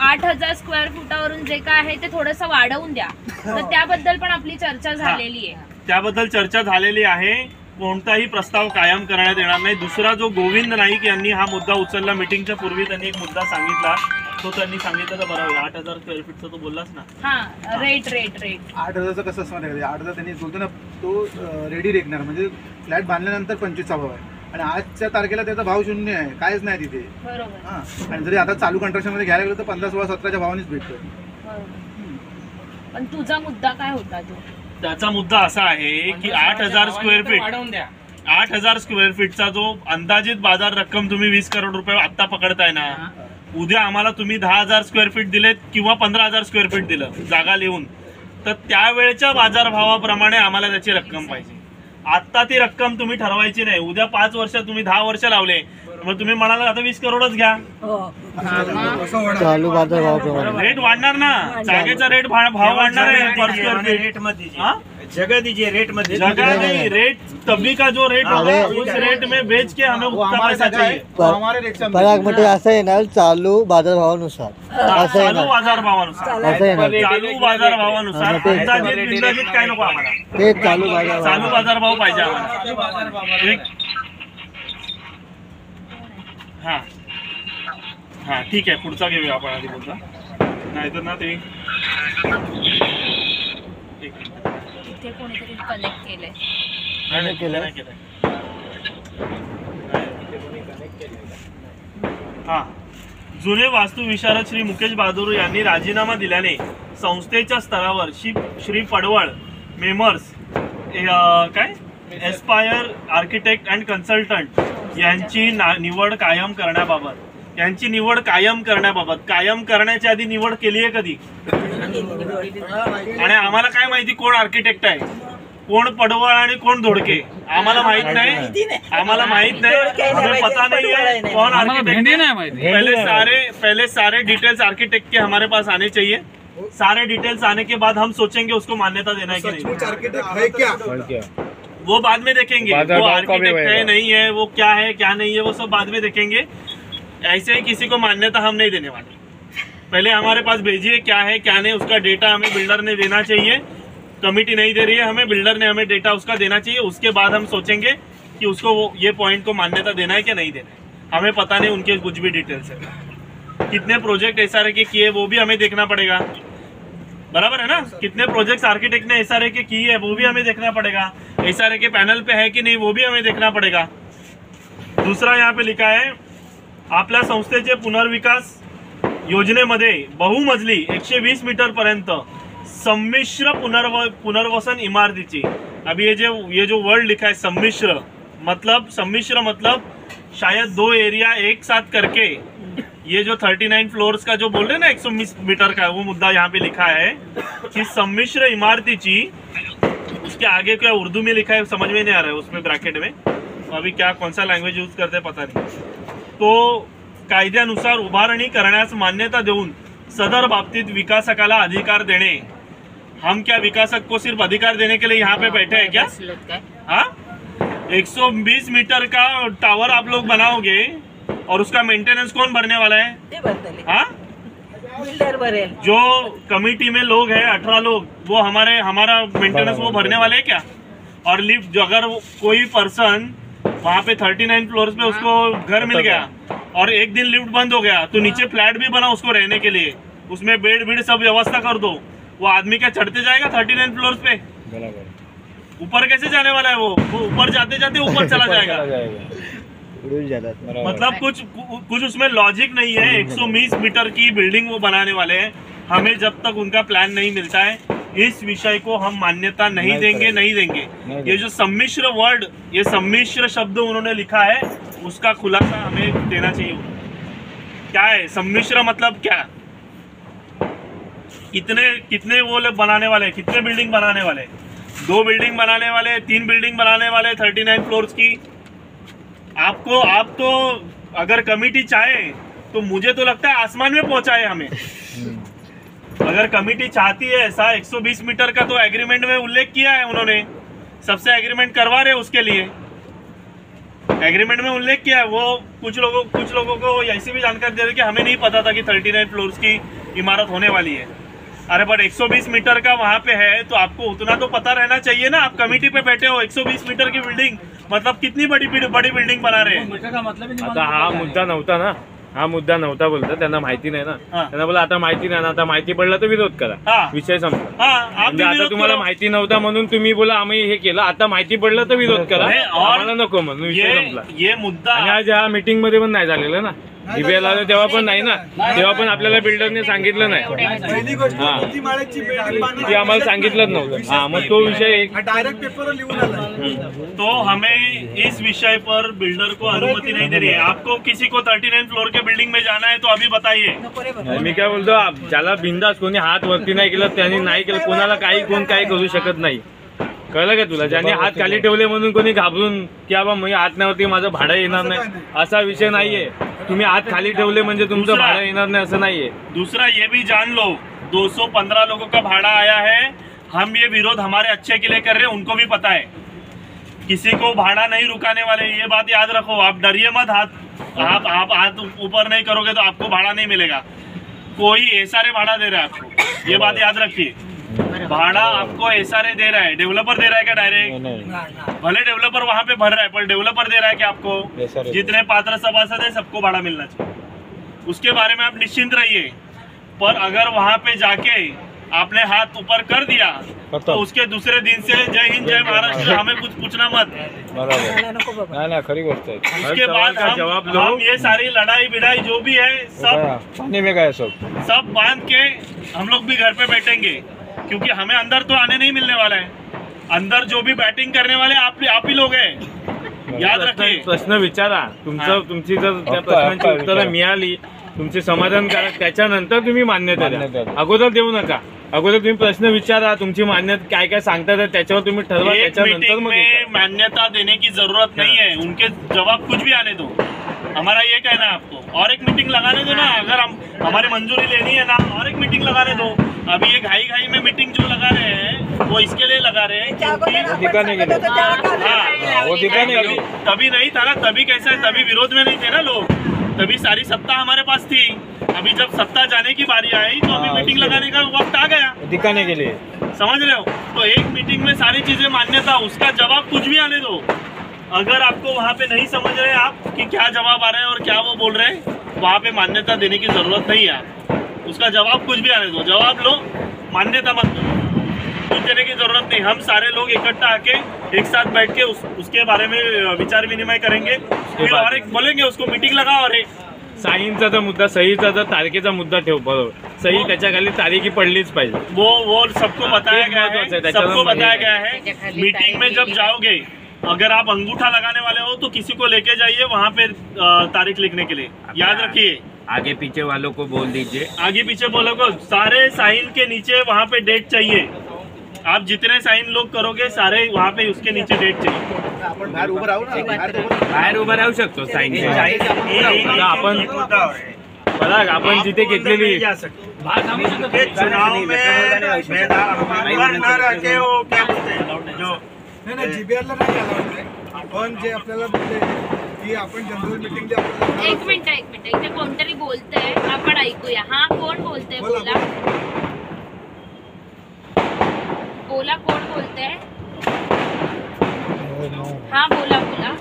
8000 स्क्वेअर फुटावरून जे काय आहे ते थोडंसं वाढवून द्या. तर त्याबद्दल पण आपली चर्चा झालेली आहे. त्याबद्दल चर्चा झालेली आहे. कोणताही प्रस्ताव कायम करण्यात येणार नाही. दुसरा जो गोविंद नाईक यांनी हा मुद्दा उचलला, मीटिंगच्या पूर्वी त्यांनी एक मुद्दा सांगितला, तो त्यांनी सांगितलं तर बरं होईल. 8000 स्क्वेअर फीटचा तो बोललाच ना. हा, रेट 8000चं कसं असणार आहे? 8000 त्यांनी बोलतो ना, तो रेडी रेकणार म्हणजे फ्लॅट बांधल्यानंतर 25चा भाव आहे आणि आजच्या तारखेला त्याचा भाव 0 आहे, कायच नाही तिथे. बरोबर. हा, आणि जरी आता चालू कंट्रक्शन मध्ये घ्यायला गेलं तर 15, 16, 17च्या भावानेच भेटतो. पण तुझा मुद्दा काय होता? तो त्याचा मुद्दा असा आहे की 8000 स्क्वेअर फीट, 8000 स्क्वेअर फीटचा जो अंदाजित बाजार रक्कम तुम्ही 20 करोड रुपये आत्ता पकडताय ना, उद्या आम्हाला तुम्ही 10,000 स्क्वेअर फीट दिलेत किंवा 15,000 स्क्वेअर फीट दिलं जागा लिहून, तर त्यावेळेच्या बाजारभावाप्रमाणे आम्हाला त्याची रक्कम पाहिजे. आत्ता ती रक्कम तुम्ही ठरवायची नाही. उद्या 5 वर्ष, तुम्ही 10 वर्ष लावले, मग तुम्ही म्हणाला आता 20 करोडच घ्या. चालू बाजारभाव रेट वाढणार ना, जागेचा रेट भाव वाढणार आहे पर स्क्वेअर फीट. रेट मध्ये जगह दीजिए, रेट मध्ये जगह नहीं, रेट तभी का जो रेट होगा उस रेट में बेच के हमें उतना पैसा चाहिए. परागमध्ये असं येणार चालू बाजारभावानुसार. चालू बाजारभावानुसार, चालू बाजारभावानुसार. अंदाजित काय नको आम्हाला, ते चालू बाजारभाव पाहिजे आम्हाला. हा हा ठीक आहे, पुढचा घेऊया आपण आधी पुढचा. नाहीतर ना ते इथे कोणीतरी कनेक्ट केलंय. हा, जुने वास्तू विशारद श्री मुकेश बहादूर यांनी राजीनामा दिल्याने संस्थेच्या स्तरावर श्री पडवळ मेमर्स काय एस्पायर आर्किटेक्ट अँड कन्सल्टंट यांची निवड कायम करण्याबाबत, कायम करण्याच्या आधी निवड केली आहे कधी? आणि आम्हाला काय माहिती कोण आर्किटेक्ट आहे, कोण पडवळ आणि कोण धोडके? आम्हाला माहित नाही, हमें पता नहीं है कौन आर्किटेक्ट. पहले सारे डिटेल्स आर्किटेक्ट के हमारे पास आने चाहिए. सारे डिटेल्स आने के बाद हम सोचेंगे उसको मान्यता देना है कि नहीं. आर्किटेक्ट है क्या वो बाद में देखेंगे. वो आर्किटेक्ट है नहीं है, वो क्या है क्या नहीं है, वो सब बाद में देखेंगे. ऐसे ही किसी को मान्यता हम नहीं देने वाले. पहले हमारे पास भेजिए क्या है क्या नहीं, उसका डेटा हमें बिल्डर ने देना चाहिए. कमिटी नहीं दे रही है हमें, बिल्डर ने हमें डेटा उसका देना चाहिए. उसके बाद हम सोचेंगे कि उसको ये पॉइंट को मान्यता देना है क्या नहीं देना है. हमें पता नहीं उनके कुछ भी डिटेल्स है. कितने प्रोजेक्ट SRA के किए वो भी हमें देखना पड़ेगा, बराबर है ना। कितने प्रोजेक्ट्स आर्किटेक्ट ने SRA के किए है वो भी हमें देखना पड़ेगा, SRA के पैनल पे है कि नहीं वो भी हमें देखना पड़ेगा। दूसरा यहाँ पे लिखा है आपल्या संस्थेचे पुनर्विकास योजनेमध्ये बहुमजली 120 मीटर पर्यंत संमिश्र पुनर्वसन इमारतीची। अभी ये जो वर्ड लिखा है संमिश्र मतलब शायद 2 एरिया एक साथ करके ये जो 39 फ्लोर्स का जो बोल रहे हैं ना 120 मीटर का, वो मुद्दा यहाँ पे लिखा है कि सम्मिश्र इमारतीची। उसके आगे क्या उर्दू में लिखा है समझ में नहीं आ रहा है उसमें ब्रैकेट में, तो अभी क्या कौन सा लँग्वेज यूज करते हैं पता नहीं। तो कायद्यानुसार उभारणी करण्यास मान्यता देऊन सदर बाबतीत विकासकाला अधिकार देणे। हम क्या विकासक को सिर्फ अधिकार देने के लिए यहाँ पे बैठे हैं क्या? हाँ, 120 मीटर का टावर आप लोग बनाओगे और उसका मेंटेनेंस कौन भरने वाला है? हाँ, बिल्डर भरेल। जो कमिटी में लोग हैं 18 लोग, वो हमारा मेंटेनेंस वो भरने वाले हैं क्या? और लिफ्ट अगर कोई पर्सन वहाँ पे 39 फ्लोर्स पे उसको घर मिल गया और एक दिन लिफ्ट बंद हो गया तो नीचे फ्लैट भी बना उसको रहने के लिए, उसमें बेड सब व्यवस्था कर दो, वो आदमी क्या चढ़ते जाएगा 39 फ्लोर्स पे? ऊपर कैसे जाने वाला है? वो ऊपर जाते जाते ऊपर चला जाएगा। मतलब कुछ उसमें लॉजिक नहीं है। 120 मीटर की बिल्डिंग वो बनाने वाले हैं, हमें जब तक उनका प्लान नहीं मिलता है इस विषय को हम मान्यता नहीं देंगे। ये जो सम्मिश्र वर्ड, ये सम्मिश्र शब्द उन्होंने लिखा है उसका खुलासा हमें देना चाहिए। क्या है सम्मिश्र मतलब क्या? कितने वो लोग बनाने वाले, कितने बिल्डिंग बनाने वाले? 2 बिल्डिंग बनाने वाले, 3 बिल्डिंग बनाने वाले 39 फ्लोर्स की। आप तो अगर कमिटी चाहे तो मुझे तो लगता है आसमान में पहुंचाए हमें। अगर कमिटी चाहती है ऐसा 120 मीटर का तो एग्रीमेंट में उल्लेख किया है उन्होंने, सबसे एग्रीमेंट करवा रहे उसके लिए एग्रीमेंट में उल्लेख किया है। वो कुछ लोगों को ऐसी भी जानकारी दे रहे कि हमें नहीं पता था कि 39 फ्लोर्स की इमारत होने वाली है। अरे बट 120 मीटर का वहाँ पे है तो आपको उतना तो पता रहना चाहिए ना। आप कमिटी पे बैठे हो, 120 मीटर की बिल्डिंग मतलब कितनी बड़ी बिल्डिंग बना रहे हैं। आता हा मुद्दा नव्हता ना, हा मुद्दा नव्हता बोलता, त्यांना माहिती नाही ना। त्यांना बोला आता माहिती नाही ना, आता माहिती पडलं तर विरोध करा, विषय संपला। म्हणजे आता तुम्हाला माहिती नव्हता म्हणून तुम्ही बोला आम्ही हे केलं, आता माहिती पडलं तर विरोध करा, आम्हाला नको म्हणून विषय संपला। ये मुद्दा आणि आज ह्या मीटिंग मध्ये पण नाही झालेलं ना, DBL आलं तेव्हा पण नाही ना, तेव्हा पण आपल्याला बिल्डरने सांगितलं नाही, पहिली गोष्ट किती माळ्याची बिल्डिंग बांधली ते आम्हाला सांगितलंच नव्हतं। हा, मग तो विषय डायरेक्ट पेपर लिहून आला। तो हमें इस विषय पर बिल्डर को अनुमति नहीं दे रही है। आपको किसी को 39 फ्लोर के बिल्डिंग में जाना है तो अभी बताइए। मी काय बोलतो, ज्याला बिंदास कोणी हात वरती नाही केलं त्यांनी नाही केलं, कोणाला कोण काही करू शकत नाही, कळलं का तुला? ज्यांनी हात खाली ठेवले म्हणून कोणी घाबरून की बाबा मी हात नाही माझं भाडं येणार नाही असा विषय नाहीये। तुम्ही हात खाली ठेवले म्हणजे तुमचं भाडं येणार नाही असं नाहीये। दूसरा ये भी जान लो 215 लोगों का भाड़ा आया है, हम ये विरोध हमारे अच्छे के लिए कर रहे हैं, उनको भी पता है। किसी को भाड़ा नहीं रुकाने वाले, ये बात याद रखो। आप डरिए मत, आप हाथ ऊपर नहीं करोगे तो आपको भाड़ा नहीं मिलेगा। कोई SRA भाड़ा दे रहा है आपको, ये बात याद रखिए। भाड़ा आपको SRA दे रहा है, डेवलपर दे रहा है क्या डायरेक्ट? भले डेवलपर वहाँ पे भर रहा है पर डेवलपर दे रहा है कि आपको जितने पात्र सभासद है सबको भाड़ा मिलना चाहिए, उसके बारे में आप निश्चिंत रहिए। पर अगर वहाँ पे जाके आपने हाथ ऊपर कर दिया तो उसके दूसरे दिन से जय हिंद जय महाराष्ट्र हमें कुछ पूछना मत। नाही खरी गोष्ट है। उसके बाद हम ये सारी लड़ाई बिड़ाई जो भी है सब बांध के हम लोग भी घर पे बैठेंगे, क्योंकि हमें अंदर तो आने नहीं मिलने वाला है। अंदर जो भी बैटिंग करने वाले आप ही लोग हैं, याद रखिए। प्रश्न विचारा, तुमची जर त्या प्रश्नांची उत्तरं मिळाली, तुमचे समाधानकारक, त्याच्यानंतर तुम्ही मान्यता द्या, अगोदर देऊ नका। अगोदर तुम्ही प्रश्न विचारा, तुमची मान्यता काय काय सांगतात त्याच्यावर तुम्ही ठरवा, त्याच्यानंतर मग मान्यता देने की जरूरत नहीं है, उनके जवाब कुछ भी आने दो। हमारा ये कहना है आपको, और एक मीटिंग लगाने दो ना, अगर हमारी मंजूरी लेनी है ना, और एक मीटिंग लगाने दो। अभी ये घाई में मीटिंग जो लगा रहे हैं वो इसके लिए लगा रहे हैं दिखाने के लिए, वो दिखाने के लिए। तभी नहीं था ना, तभी कैसा है, तभी विरोध में नहीं थे ना लोग, तभी सारी सत्ता हमारे पास थी। अभी जब सत्ता जाने की बारी आई तो अभी मीटिंग लगाने का वक्त आ गया, दिखाने के लिए, समझ रहे हो? तो एक मीटिंग में सारी चीजें मान्यता, उसका जवाब कुछ भी आने दो। अगर आपको वहाँ पे नहीं समझ रहे आप कि क्या जवाब आ रहे हैं और क्या वो बोल रहे हैं, वहाँ पे मान्यता देने की जरूरत नहीं है। उसका जवाब कुछ भी आने दो, जवाब लो, मान्यता मत दो, कुछ देने की जरूरत नहीं। हम सारे लोग इकट्ठा आके एक साथ बैठ के उसके बारे में विचार विनिमय करेंगे, फिर और एक बोलेंगे उसको मीटिंग लगा। और एक साईंचा तर मुद्दा, सहीचा तर तारखेचा मुद्दा ठेव, बरोबर, सही त्याच्या खाली तारीख ही पडलीच पाहिजे। वो सबको बताया गया है, सबको बताया गया है। मीटिंग में जब जाओगे, अगर आप अंगूठा लगाने वाले हो तो किसी को लेके जाइए वहाँ पे तारीख लिखने के लिए, याद रखिए। आगे पीछे वालों को बोल दीजिए, आगे पीछे बोलो को सारे साइन के नीचे वहाँ पे डेट चाहिए। आप जितने साइन लोग करोगे सारे वहाँ पे उसके नीचे डेट चाहिए। बाहेर उभं राहू शकतो साईन। आपण बघा, आपण जिथे घेतलेली चुनाव में नाही जीबीआरला नाही आला आहे, पण जे आपल्याला बोलले की आपण जनरल मीटिंग एक मिनिट इथे कोणतरी बोलतंय, आपण ऐकूया। हा, कोण बोलतंय? बोला बोला, कोण बोलतंय? हा, बोला बोला।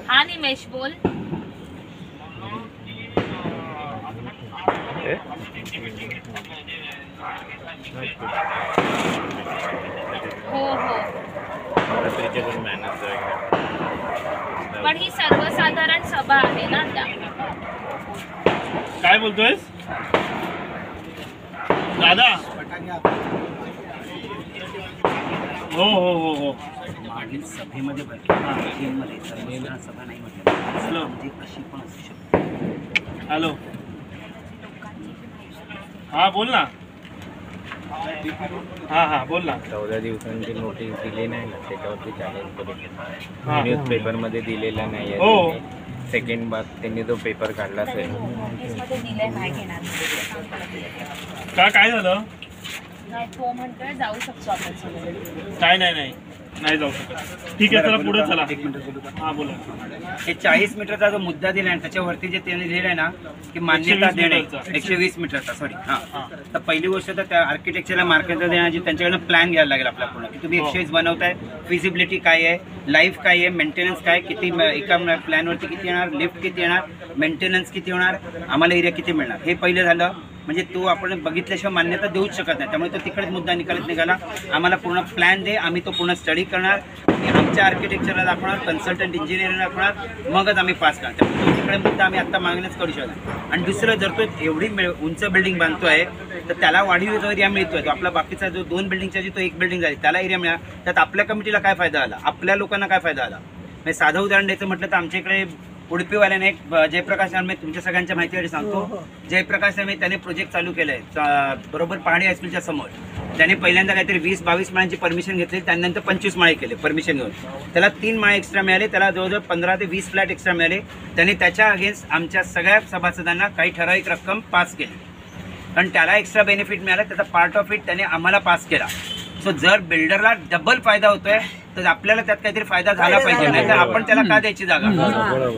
हा निमेश, बोल। हो हो, पण ही सर्वसाधारण सभा आहे ना, त्या काय बोलतोय दादा? हो हो हो हो, मागील सभेमध्ये सभा नाही म्हटलं, कशी पण असू शकते। हॅलो, हा बोल ना। हा बोल ना। 14 दिवसांची नोटीस दिली नाही ना, त्याच्यावरती चॅलेंज करून न्यूजपेपर मध्ये दिलेला नाही हो। आहे। सेकंड बार त्यांनी जो पेपर काढला असेल, काय झालं? नाही, तो म्हणतोय जाऊ शकतो आपण सगळे। काय नाही जाऊ शकत। ठीक आहे, चला पुढे चला। एक मिनिट बोलू का? हा बोला। हे 40 मीटरचा जो मुद्दा दिला आहे त्याच्यावरती जे त्यांनी लिहिलं आहे ना की मान्यता 120 देणे, मीटरचा. 120 मीटरचा, सॉरी हा। तर पहिली गोष्ट तर त्या आर्किटेक्चरला मार्केटला देण्याची त्यांच्याकडनं प्लॅन घ्यायला लागेल आपला पूर्ण, की तुम्ही 120 बनवताय, फिजिबिलिटी काय आहे, लाईफ काय आहे, मेंटेनन्स काय, किती एका प्लॅनवरती किती येणार, लिफ्ट किती येणार, मेंटेनन्स किती होणार, आम्हाला एरिया किती मिळणार, हे पहिलं झालं। म्हणजे तो आपण बघितल्याशिवाय मान्यता देऊच शकत नाही, त्यामुळे तो तिकडेच मुद्दा निघाला। आम्हाला पूर्ण प्लॅन दे, आम्ही तो पूर्ण स्टडी करणार, आमच्या आर्किटेक्चरला दाखवणार, कन्सल्टंट इंजिनिअरला दाखवणार, मगच आम्ही पास करणार। त्यामुळे तो तिकडे मुद्दा आम्ही आता मागणीच करू शकतो। आणि दुसरं, जर तो एवढी उंच बिल्डिंग बांधतोय तर त्याला वाढीव जो एरिया मिळतोय, तो आपला बाकीचा जो 2 बिल्डिंगच्या जी तो 1 बिल्डिंग झाली त्याला एरिया मिळाला, त्यात आपल्या कमिटीला काय फायदा आला, आपल्या लोकांना काय फायदा आला? म्हणजे साधं उदाहरण द्यायचं म्हटलं तर आमच्या इकडे उडपीवाल्याने एक जयप्रकाश नामे, तुमच्या सगळ्यांच्या माहितीसाठी सांगतो, जयप्रकाश नामे त्याने प्रोजेक्ट चालू केलाय बरोबर पहाडी हायस्कूलच्या समोर। त्याने पहिल्यांदा काहीतरी 20-22 माळ्यांची परमिशन घेतली, त्यानंतर 25 माळे केले परमिशन घेऊन, त्याला 3 माळे एक्स्ट्रा मिळाले, त्याला जवळजवळ 15 ते 20 फ्लॅट एक्स्ट्रा मिळाले। त्याने त्याच्या अगेन्स्ट आमच्या सगळ्या सभासदांना काही ठराविक रक्कम पास केली, कारण त्याला एक्स्ट्रा बेनिफिट मिळाला, त्याचा पार्ट ऑफ इट त्याने आम्हाला पास केला। सो जर बिल्डरला डबल फायदा होतोय तर आपल्याला त्यात काहीतरी फायदा झाला पाहिजे, नाही तर आपण त्याला का द्यायची जागा?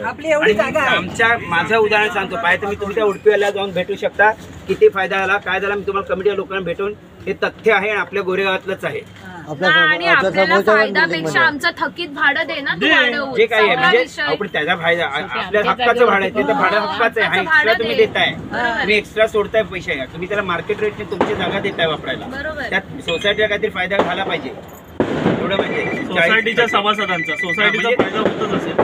आपली एवढी जागा आहे। माझं उदाहरण सांगतो, पाहिजे तुम्ही तुमच्या उडपीवाल्याला जाऊन भेटू शकता, किती फायदा झाला काय झाला, मी तुम्हाला कमिटी लोकांना भेटून, हे तथ्य आहे आणि आपल्या गोरेगावातलंच आहे। आणि आपल्याला फायद्यापेक्षा आमचं थकीत भाडं दे ना, तू वाढव। जे काही आहे चांगला म्हणजे विषय. आपण त्याचा फायदा, आपल्या हक्काचं भाडं आहे, ते तर भाडं हक्काचं आहे, हा एक्स्ट्रा तुम्ही देताय, तुम्ही एक्स्ट्रा सोडताय पैसे, तुम्ही त्याला मार्केट रेटने तुमची जागा देताय वापरायला, बरोबर। त्यात सोसायटीला काहीतरी फायदा झाला पाहिजे, एवढं म्हणजे सोसायटीच्या सभासदांचा सोसायटीचा फायदा होतच असेल।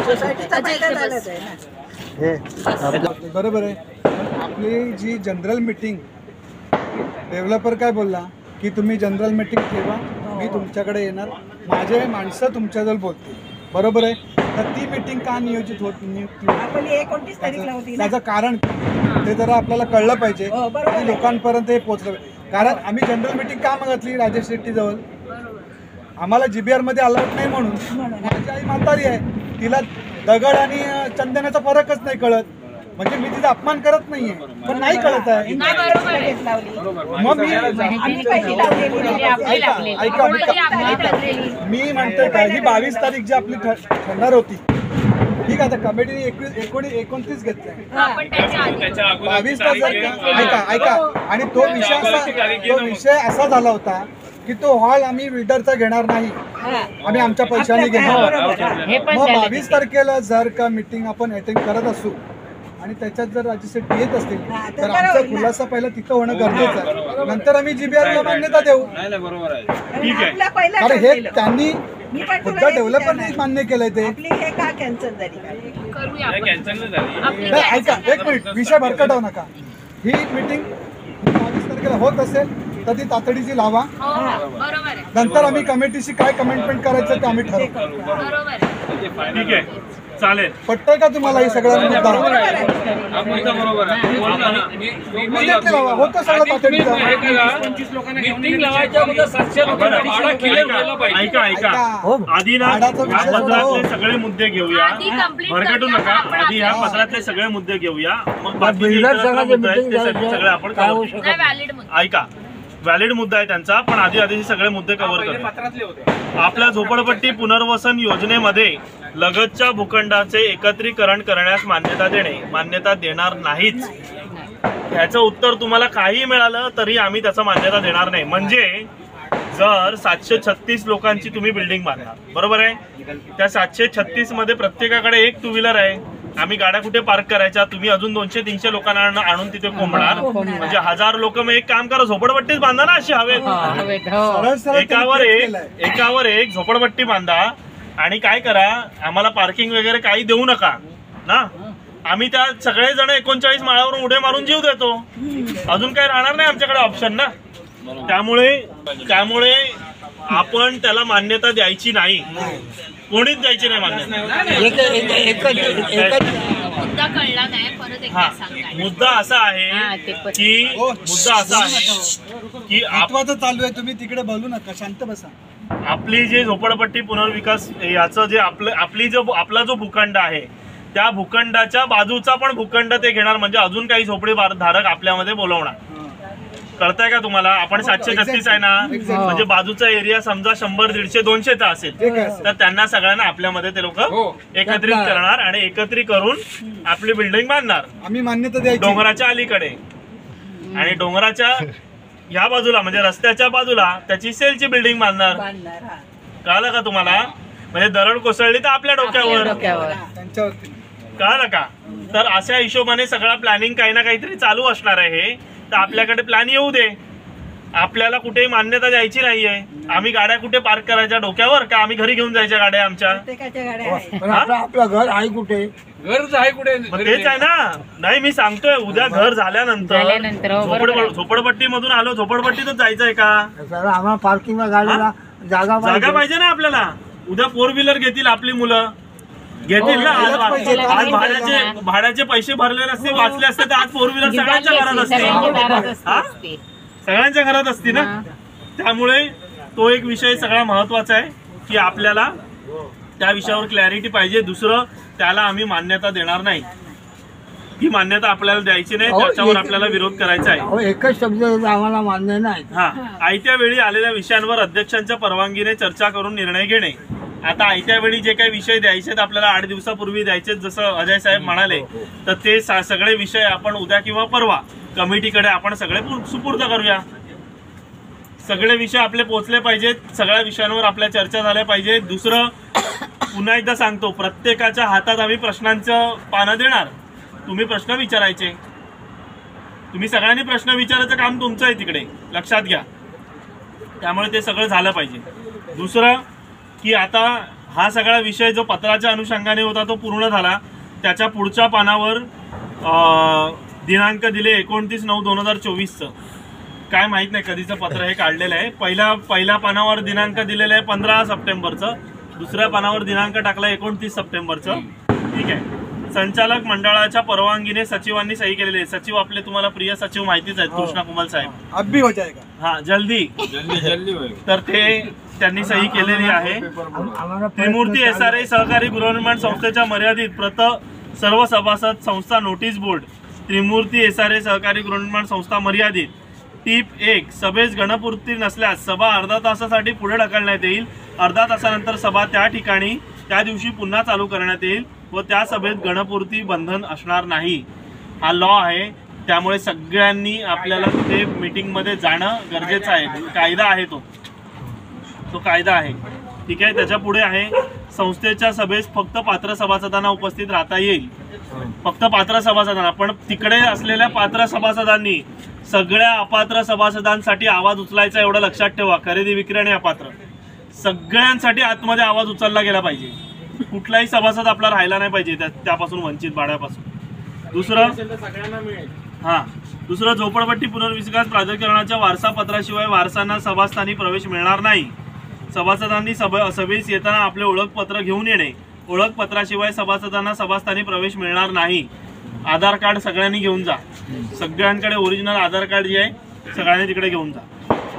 सोसायटीचा फायदा झालाच आहे ना। बरोबर आहे। पण आपली जी जनरल मीटिंग, डेव्हलपर काय बोलला की तुम्ही जनरल मीटिंग ठेवा, मी तुमच्याकडे येणार, माझे माणसं तुमच्याजवळ बोलतील, बरोबर आहे। तर ती मीटिंग का नियोजित होत आपली 29 तारीखला होती ना, त्याचं कारण ते जरा आपल्याला कळलं पाहिजे आणि लोकांपर्यंत हे पोहोचलं पाहिजे। कारण आम्ही जनरल मीटिंग का मागितली राजेश शेट्टी जवळ, आम्हाला जीबीआर मध्ये अलाउड नाही म्हणून। माझी आई म्हातारी आहे, तिला दगड आणि चंदनाचा फरकच नाही कळत, म्हणजे मी तिचा अपमान करत नाहीये, पण नाही कळत आहे। मग मी म्हणतोय का, ही 22 तारीख जी आपली ठरणार होती, ठीक आहे, आता कमिटीने 29 घेतलंय, 22 तास ऐका, आणि तो विषय असा झाला होता की तो हॉल आम्ही बिल्डरचा घेणार नाही, आम्ही आमच्या पैशाने घेणार. मग 22 तारखेला जर का मीटिंग आपण अटेंड करत असू आणि त्याच्यात जर राज्यसेट येत असतील तर आमचा खुलासा पहिला तिथं होणं गरजेचं आहे, नंतर आम्ही GBR ला मान्यता देऊ. ठीक आहे. कारण हे त्यांनी सुद्धा डेव्हलपरने मान्य केलंय ते. हे का कॅन्सल झाली? करूया आपण. नाही, ऐका एक मिनिट, विषय भरकटवू नका. ही मीटिंग 22 तारखेला होत असेल तर ती तातडीची लावा. हो, बरोबर आहे, नंतर आम्ही कमिटीशी काय कमेंटमेंट करायचं ते आम्ही ठरवू. बरोबर आहे. ठीक आहे, चालेल. पटतंय का तुम्हाला ही सगळ्या मुद्दा? होतं सगळं तातडीचं. ऐका ऐका, आधी ना भाडाचा ह्या विषय पत्रातले सगळे मुद्दे घेऊया. आधी complete भरकटू करूया नका. आपण आधी ह्या आपल्या- पत्रातले सगळे मुद्दे घेऊया, मग बाकीचे इतरत्र मुद्दे आहेत ते सगळे आपण cover करू. नाही, valid मुद्दा. ऐका, व्हॅलिड मुद्दा आहे त्यांचा, पण आधी सगळे मुद्दे कव्हर करू. आपल्या झोपडपट्टी पुनर्वसन योजनेमध्ये लगतच्या भूखंडाचे एकत्रीकरण करण्यास मान्यता देणार नाहीच. ह्याचं उत्तर तुम्हाला काही मिळालं तरी आम्ही त्याचा मान्यता देणार नाही. म्हणजे जर 736 लोकांची तुम्ही बिल्डिंग बांधणार, बरोबर आहे, त्या 736 मध्ये प्रत्येकाकडे एक 2 व्हीलर आहे. आम्ही गाड्या कुठे पार्क करायच्या? तुम्ही अजून 200-300 लोकांना आणून तिथे कोंबणार, म्हणजे 1000 लोक. मग एक काम करा, झोपडपट्टीच बांधा ना अशी हवेत. सरळ सरळ एकावर एक झोपडपट्टी बांधा आणि काय करा, आम्हाला पार्किंग वगैरे काही देऊ नका ना. आम्ही त्या सगळेजण 39 माळावरून उड्या मारून जीव देतो. अजून काही राहणार नाही आमच्याकडे ऑप्शन ना. त्यामुळे आपण त्याला मान्यता द्यायची नाही, कोणीच द्यायची नाही मान्यता. मुद्दा कळला नाही, परत एकदा हा, सांगा. मुद्दा असा आहे की महत्वाचं चालू आहे, तुम्ही तिकडे बोलू नका, शांत बसा. आपली जी झोपडपट्टी पुनर्विकास याचं जे आपला जो भूखंड आहे, त्या भूखंडाच्या बाजूचा पण भूखंड ते घेणार, म्हणजे अजून काही झोपडी धारक आपल्यामध्ये बोलवणार. कळतंय का तुम्हाला? आपण 736 आहे ना, म्हणजे बाजूचा एरिया समजा 100, 150, 200चा असेल तर त्यांना सगळ्यांना आपल्यामध्ये ते लोक एकत्रित करणार आणि एकत्रित करून आपली बिल्डिंग बांधणार. आम्ही मान्यता द्यायची डोंगराच्या अलीकडे आणि डोंगराच्या ह्या बाजूला म्हणजे रस्त्याच्या बाजूला त्याची सेलची बिल्डिंग बांधणार. कळलं का तुम्हाला? म्हणजे दरड कोसळली तर आपल्या डोक्यावर. त्यांच्यावरती. कळलं का? तर अशा हिशोबाने सगळा प्लॅनिंग काही ना काहीतरी चालू असणार आहे. तर आपल्याकडे प्लॅन येऊ दे. आपल्याला कुठेही मान्यता द्यायची नाहीये. आम्ही गाड्या कुठे पार्क करायच्या डोक्यावर, का आम्ही घरी घेऊन जायच्या गाड्या आमच्या? आपलं घर आहे कुठे? तेच आहे ना. नाही, मी सांगतोय उद्या घर झाल्यानंतर झोपडपट्टी मधून आलो, झोपडपट्टीतच जायचंय का? आम्हाला पार्किंगला गाडीला जागा पाहिजे ना आपल्याला. उद्या 4 व्हीलर घेतील आपली मुलं, घेतील ना. आज भाड्याचे पैसे भरले नसते, वाचले असते तर आज 4 व्हीलर सगळ्यांच्या घरात असते. सगळ्यांच्या घरात असते ना. त्यामुळे तो एक विषय सगळा महत्वाचा आहे की आपल्याला त्या विषयावर क्लॅरिटी पाहिजे. दुसरं, त्याला आम्ही मान्यता देणार नाही. ही मान्यता आपल्याला द्यायची नाही, त्याच्यावर आपल्याला विरोध करायचा आहे. एकच शब्द आम्हाला मान्य नाही. हा, आयत्या वेळी आलेल्या विषयांवर अध्यक्षांच्या परवानगीने चर्चा करून निर्णय घेणे. आता आयत्या वेळी जे काही विषय द्यायचे आपल्याला 8 दिवसापूर्वी द्यायचे, जसं अजय साहेब म्हणाले, तर ते सगळे विषय आपण उद्या किंवा परवा कमिटीकडे आपण सगळे सुपूर्द करूया. सगळे विषय आपले पोहोचले पाहिजेत, सगळ्या विषयांवर आपल्या चर्चा झाल्या पाहिजे. दुसरं, पुन्हा एकदा सांगतो, प्रत्येकाच्या हातात आम्ही प्रश्नांचं पानं देणार. तुम्ही प्रश्न विचारायचे. तुम्ही सगळ्यांनी प्रश्न विचारायचं काम तुमचं आहे तिकडे, लक्षात घ्या. त्यामुळे ते सगळं झालं पाहिजे. दुसरं की आता हा सगळा विषय जो पत्राच्या अनुषंगाने होता तो पूर्ण झाला. त्याच्या पुढच्या पानावर दिनांक दिले 29/9/2024. काय माहित नाही कधीचं पत्र हे काढलेलं आहे. पहिल्या पानावर दिनांक दिलेला आहे 15 सप्टेंबरचं, दुसऱ्या पानावर दिनांक टाकला 29 सप्टेंबरचं. ठीक आहे. संचालक मंडळाच्या परवानगीने सचिवांनी सही केलेली आहे. सचिव आपले तुम्हाला प्रिय सचिव माहितीच आहेत, कृष्णा कुमार साहेब. अभी हो जाएगा. हा, जल्दी तर ते त्यांनी सही केलेली आहे. त्रिमूर्ती SRA सहकारी गृहनिर्माण संस्थेच्या मर्यादित सर्व सभासद संस्था नोटीस बोर्ड, त्रिमूर्ती SRA सहकारी गृहनिर्माण संस्था मर्यादित. टीप 1, सभेस गणपूर्ती नसल्यास सभा अर्धा तासासाठी पुढे ढकलण्यात येईल. अर्धा तासानंतर सभा त्या ठिकाणी त्या दिवशी पुन्हा चालू करण्यात येईल व त्या सभेत गणपूर्ती बंधन असणार नाही. हा लॉ आहे. त्यामुळे सगळ्यांनी आपल्याला तिथे मीटिंगमध्ये जाणं गरजेचं आहे. कायदा आहे तो. तो कायदा आहे, ठीक आहे. त्याच्या पुढे आहे संस्थेच्या सभेस फक्त पात्र सभासदांना उपस्थित राहता येईल, फक्त पात्र सभासदांना. पण तिकडे असलेल्या पात्र सभासदांनी सगळ्या अपात्र सभासदांसाठी आवाज उचलायचा, एवढं लक्षात ठेवा. खरेदी विक्री आणि अपात्र सगळ्यांसाठी आतमध्ये आवाज उचलला गेला पाहिजे. कुठलाही सभासद आपला राहिला नाही पाहिजे त्यापासून, वंचित भाड्यापासून. दुसरं झोपडपट्टी पुनर्विकास प्राधिकरणाच्या वारसापत्राशिवाय वारसांना सभास्थानी प्रवेश मिळणार नाही. सभासदांनी सभेस येताना आपले ओळखपत्र घेऊन येणे. ओळखपत्राशिवाय सभासदांना सभास्थानी प्रवेश मिळणार नाही. आधार कार्ड सगळ्यांनी घेऊन जा, सगळ्यांकडे ओरिजिनल आधार कार्ड जे आहे सगळ्यांनी तिकडे घेऊन जा.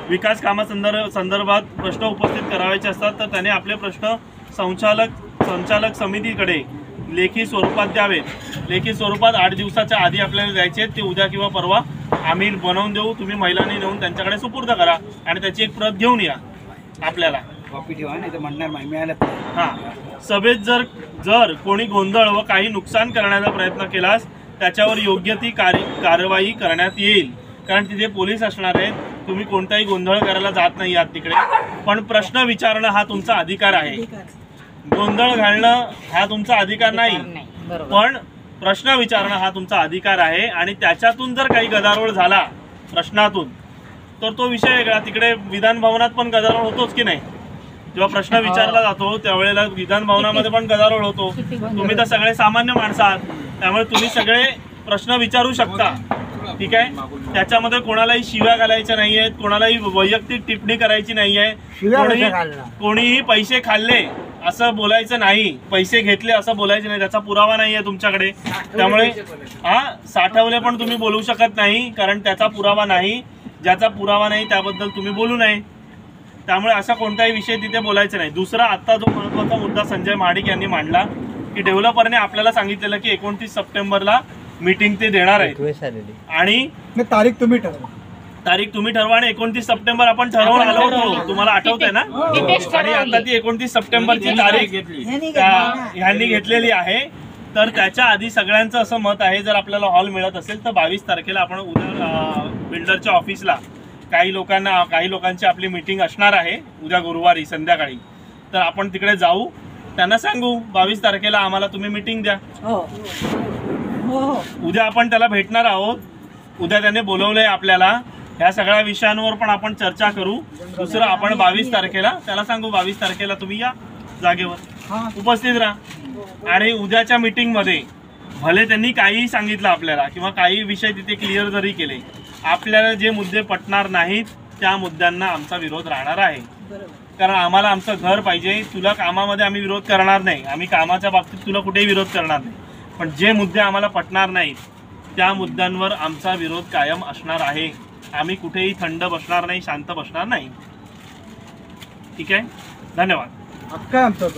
विकास कामासंदर्भात प्रश्न उपस्थित करायचे असतात तर त्याने आपले प्रश्न संचालक समितीकडे लेखी स्वरूपात द्यावेत. लेखी स्वरूपात 8 दिवसाच्या आधी आपल्याला द्यायचे. ते उद्या किंवा परवा आम्ही बनवून देऊ. तुम्ही महिलांनी नेऊन त्यांच्याकडे सुपूर्द करा आणि त्याची एक प्रत घेऊन या. आपल्याला कॉपी ठेवा, नाही तर म्हणणार मिळालं. सभेत जर कोणी गोंधळ व काही नुकसान करण्याचा प्रयत्न केलास त्याच्यावर योग्य ती कार्यवाही करण्यात येईल. कारण तिथे पोलीस असणार आहेत. तुम्ही कोणताही गोंधळ करायला जात नाही आहात तिकडे. पण प्रश्न विचारणं हा तुमचा अधिकार आहे. गोंधळ घालणं हा तुमचा अधिकार नाही, पण प्रश्न विचारणं हा तुमचा अधिकार आहे. आणि त्याच्यातून जर काही गदारोळ झाला प्रश्नातून तर तो विषय वेगळा. तिकडे विधान भवनात पण गदारोळ होतोच की नाही. जेव्हा प्रश्न विचारला जातो त्यावेळेला विधान भवनामध्ये पण गदारोळ होतो. तुम्ही तर सगळे सामान्य माणसं आहात, त्यामुळे तुम्ही सगळे प्रश्न विचारू शकता, ठीक आहे. त्याच्यामध्ये कोणालाही शिव्या घालायच्या नाहीयेत, कोणालाही वैयक्तिक टिप्पणी करायची नाहीये. कोणीही पैसे खाल्ले असं बोलायचं नाही, पैसे घेतले असं बोलायचं नाही. त्याचा पुरावा नाहीये तुमच्याकडे, त्यामुळे साठवले पण तुम्ही बोलू शकत नाही, कारण त्याचा पुरावा नाही. ज्याचा पुरावा नाही त्याबद्दल तुम्ही बोलू नये. त्यामुळे असा कोणताही विषय तिथे बोलायचा नाही. दुसरा, आता जो महत्त्वाचा मुद्दा संजय महाडिक यांनी मांडला की डेव्हलपरने आपल्याला सांगितलेलं की 29 सप्टेंबरला मीटिंग ते देणार आहे आणि तारीख तुम्ही ठरवा. तारीख तुम्ही ठरवा आणि 29 सप्टेंबर आपण ठरवून आलो होतो, तुम्हाला आठवत आहे ना. आणि आता ती 29 सप्टेंबरची तारीख ह्यांनी घेतलेली आहे. तर त्याच्या आधी सगळ्यांचं असं मत आहे, जर आपल्याला हॉल मिळत असेल तर 22 तारखेला आपण उद्या बिल्डरच्या ऑफिसला काही लोकांची आपली मीटिंग असणार आहे उद्या गुरुवारी संध्याकाळी. तर आपण तिकडे जाऊ, त्यांना सांगू 22 तारखेला आम्हाला तुम्ही मीटिंग द्या. उद्या आपण त्याला भेटणार आहोत. उद्या त्याने बोलवलंय आपल्याला. ह्या सगळ्या विषयांवर पण आपण चर्चा करू. दुसरं, आपण 22 तारखेला त्याला सांगू 22 तारखेला तुम्ही या जागेवर उपस्थित राहा. आणि उद्याच्या मीटिंग मध्ये भले त्यांनी काहीही सांगितलं आपल्याला किंवा काही विषय तिथे क्लिअर जरी केले, आपल्याला जे मुद्दे पटणार नाहीत त्या मुद्द्यांना आमचा विरोध राहणार आहे. कारण आम्हाला आमचं घर पाहिजे. तुला कामामध्ये आम्ही विरोध करणार नाही, आम्ही कामाच्या बाबतीत तुला कुठेही विरोध करणार नाही. पण जे मुद्दे आम्हाला पटणार नाहीत त्या मुद्द्यांवर आमचा विरोध कायम असणार आहे. आम्ही कुठेही थंड बसणार नाही, शांत बसणार नाही. ठीक आहे, धन्यवाद. काय आमचं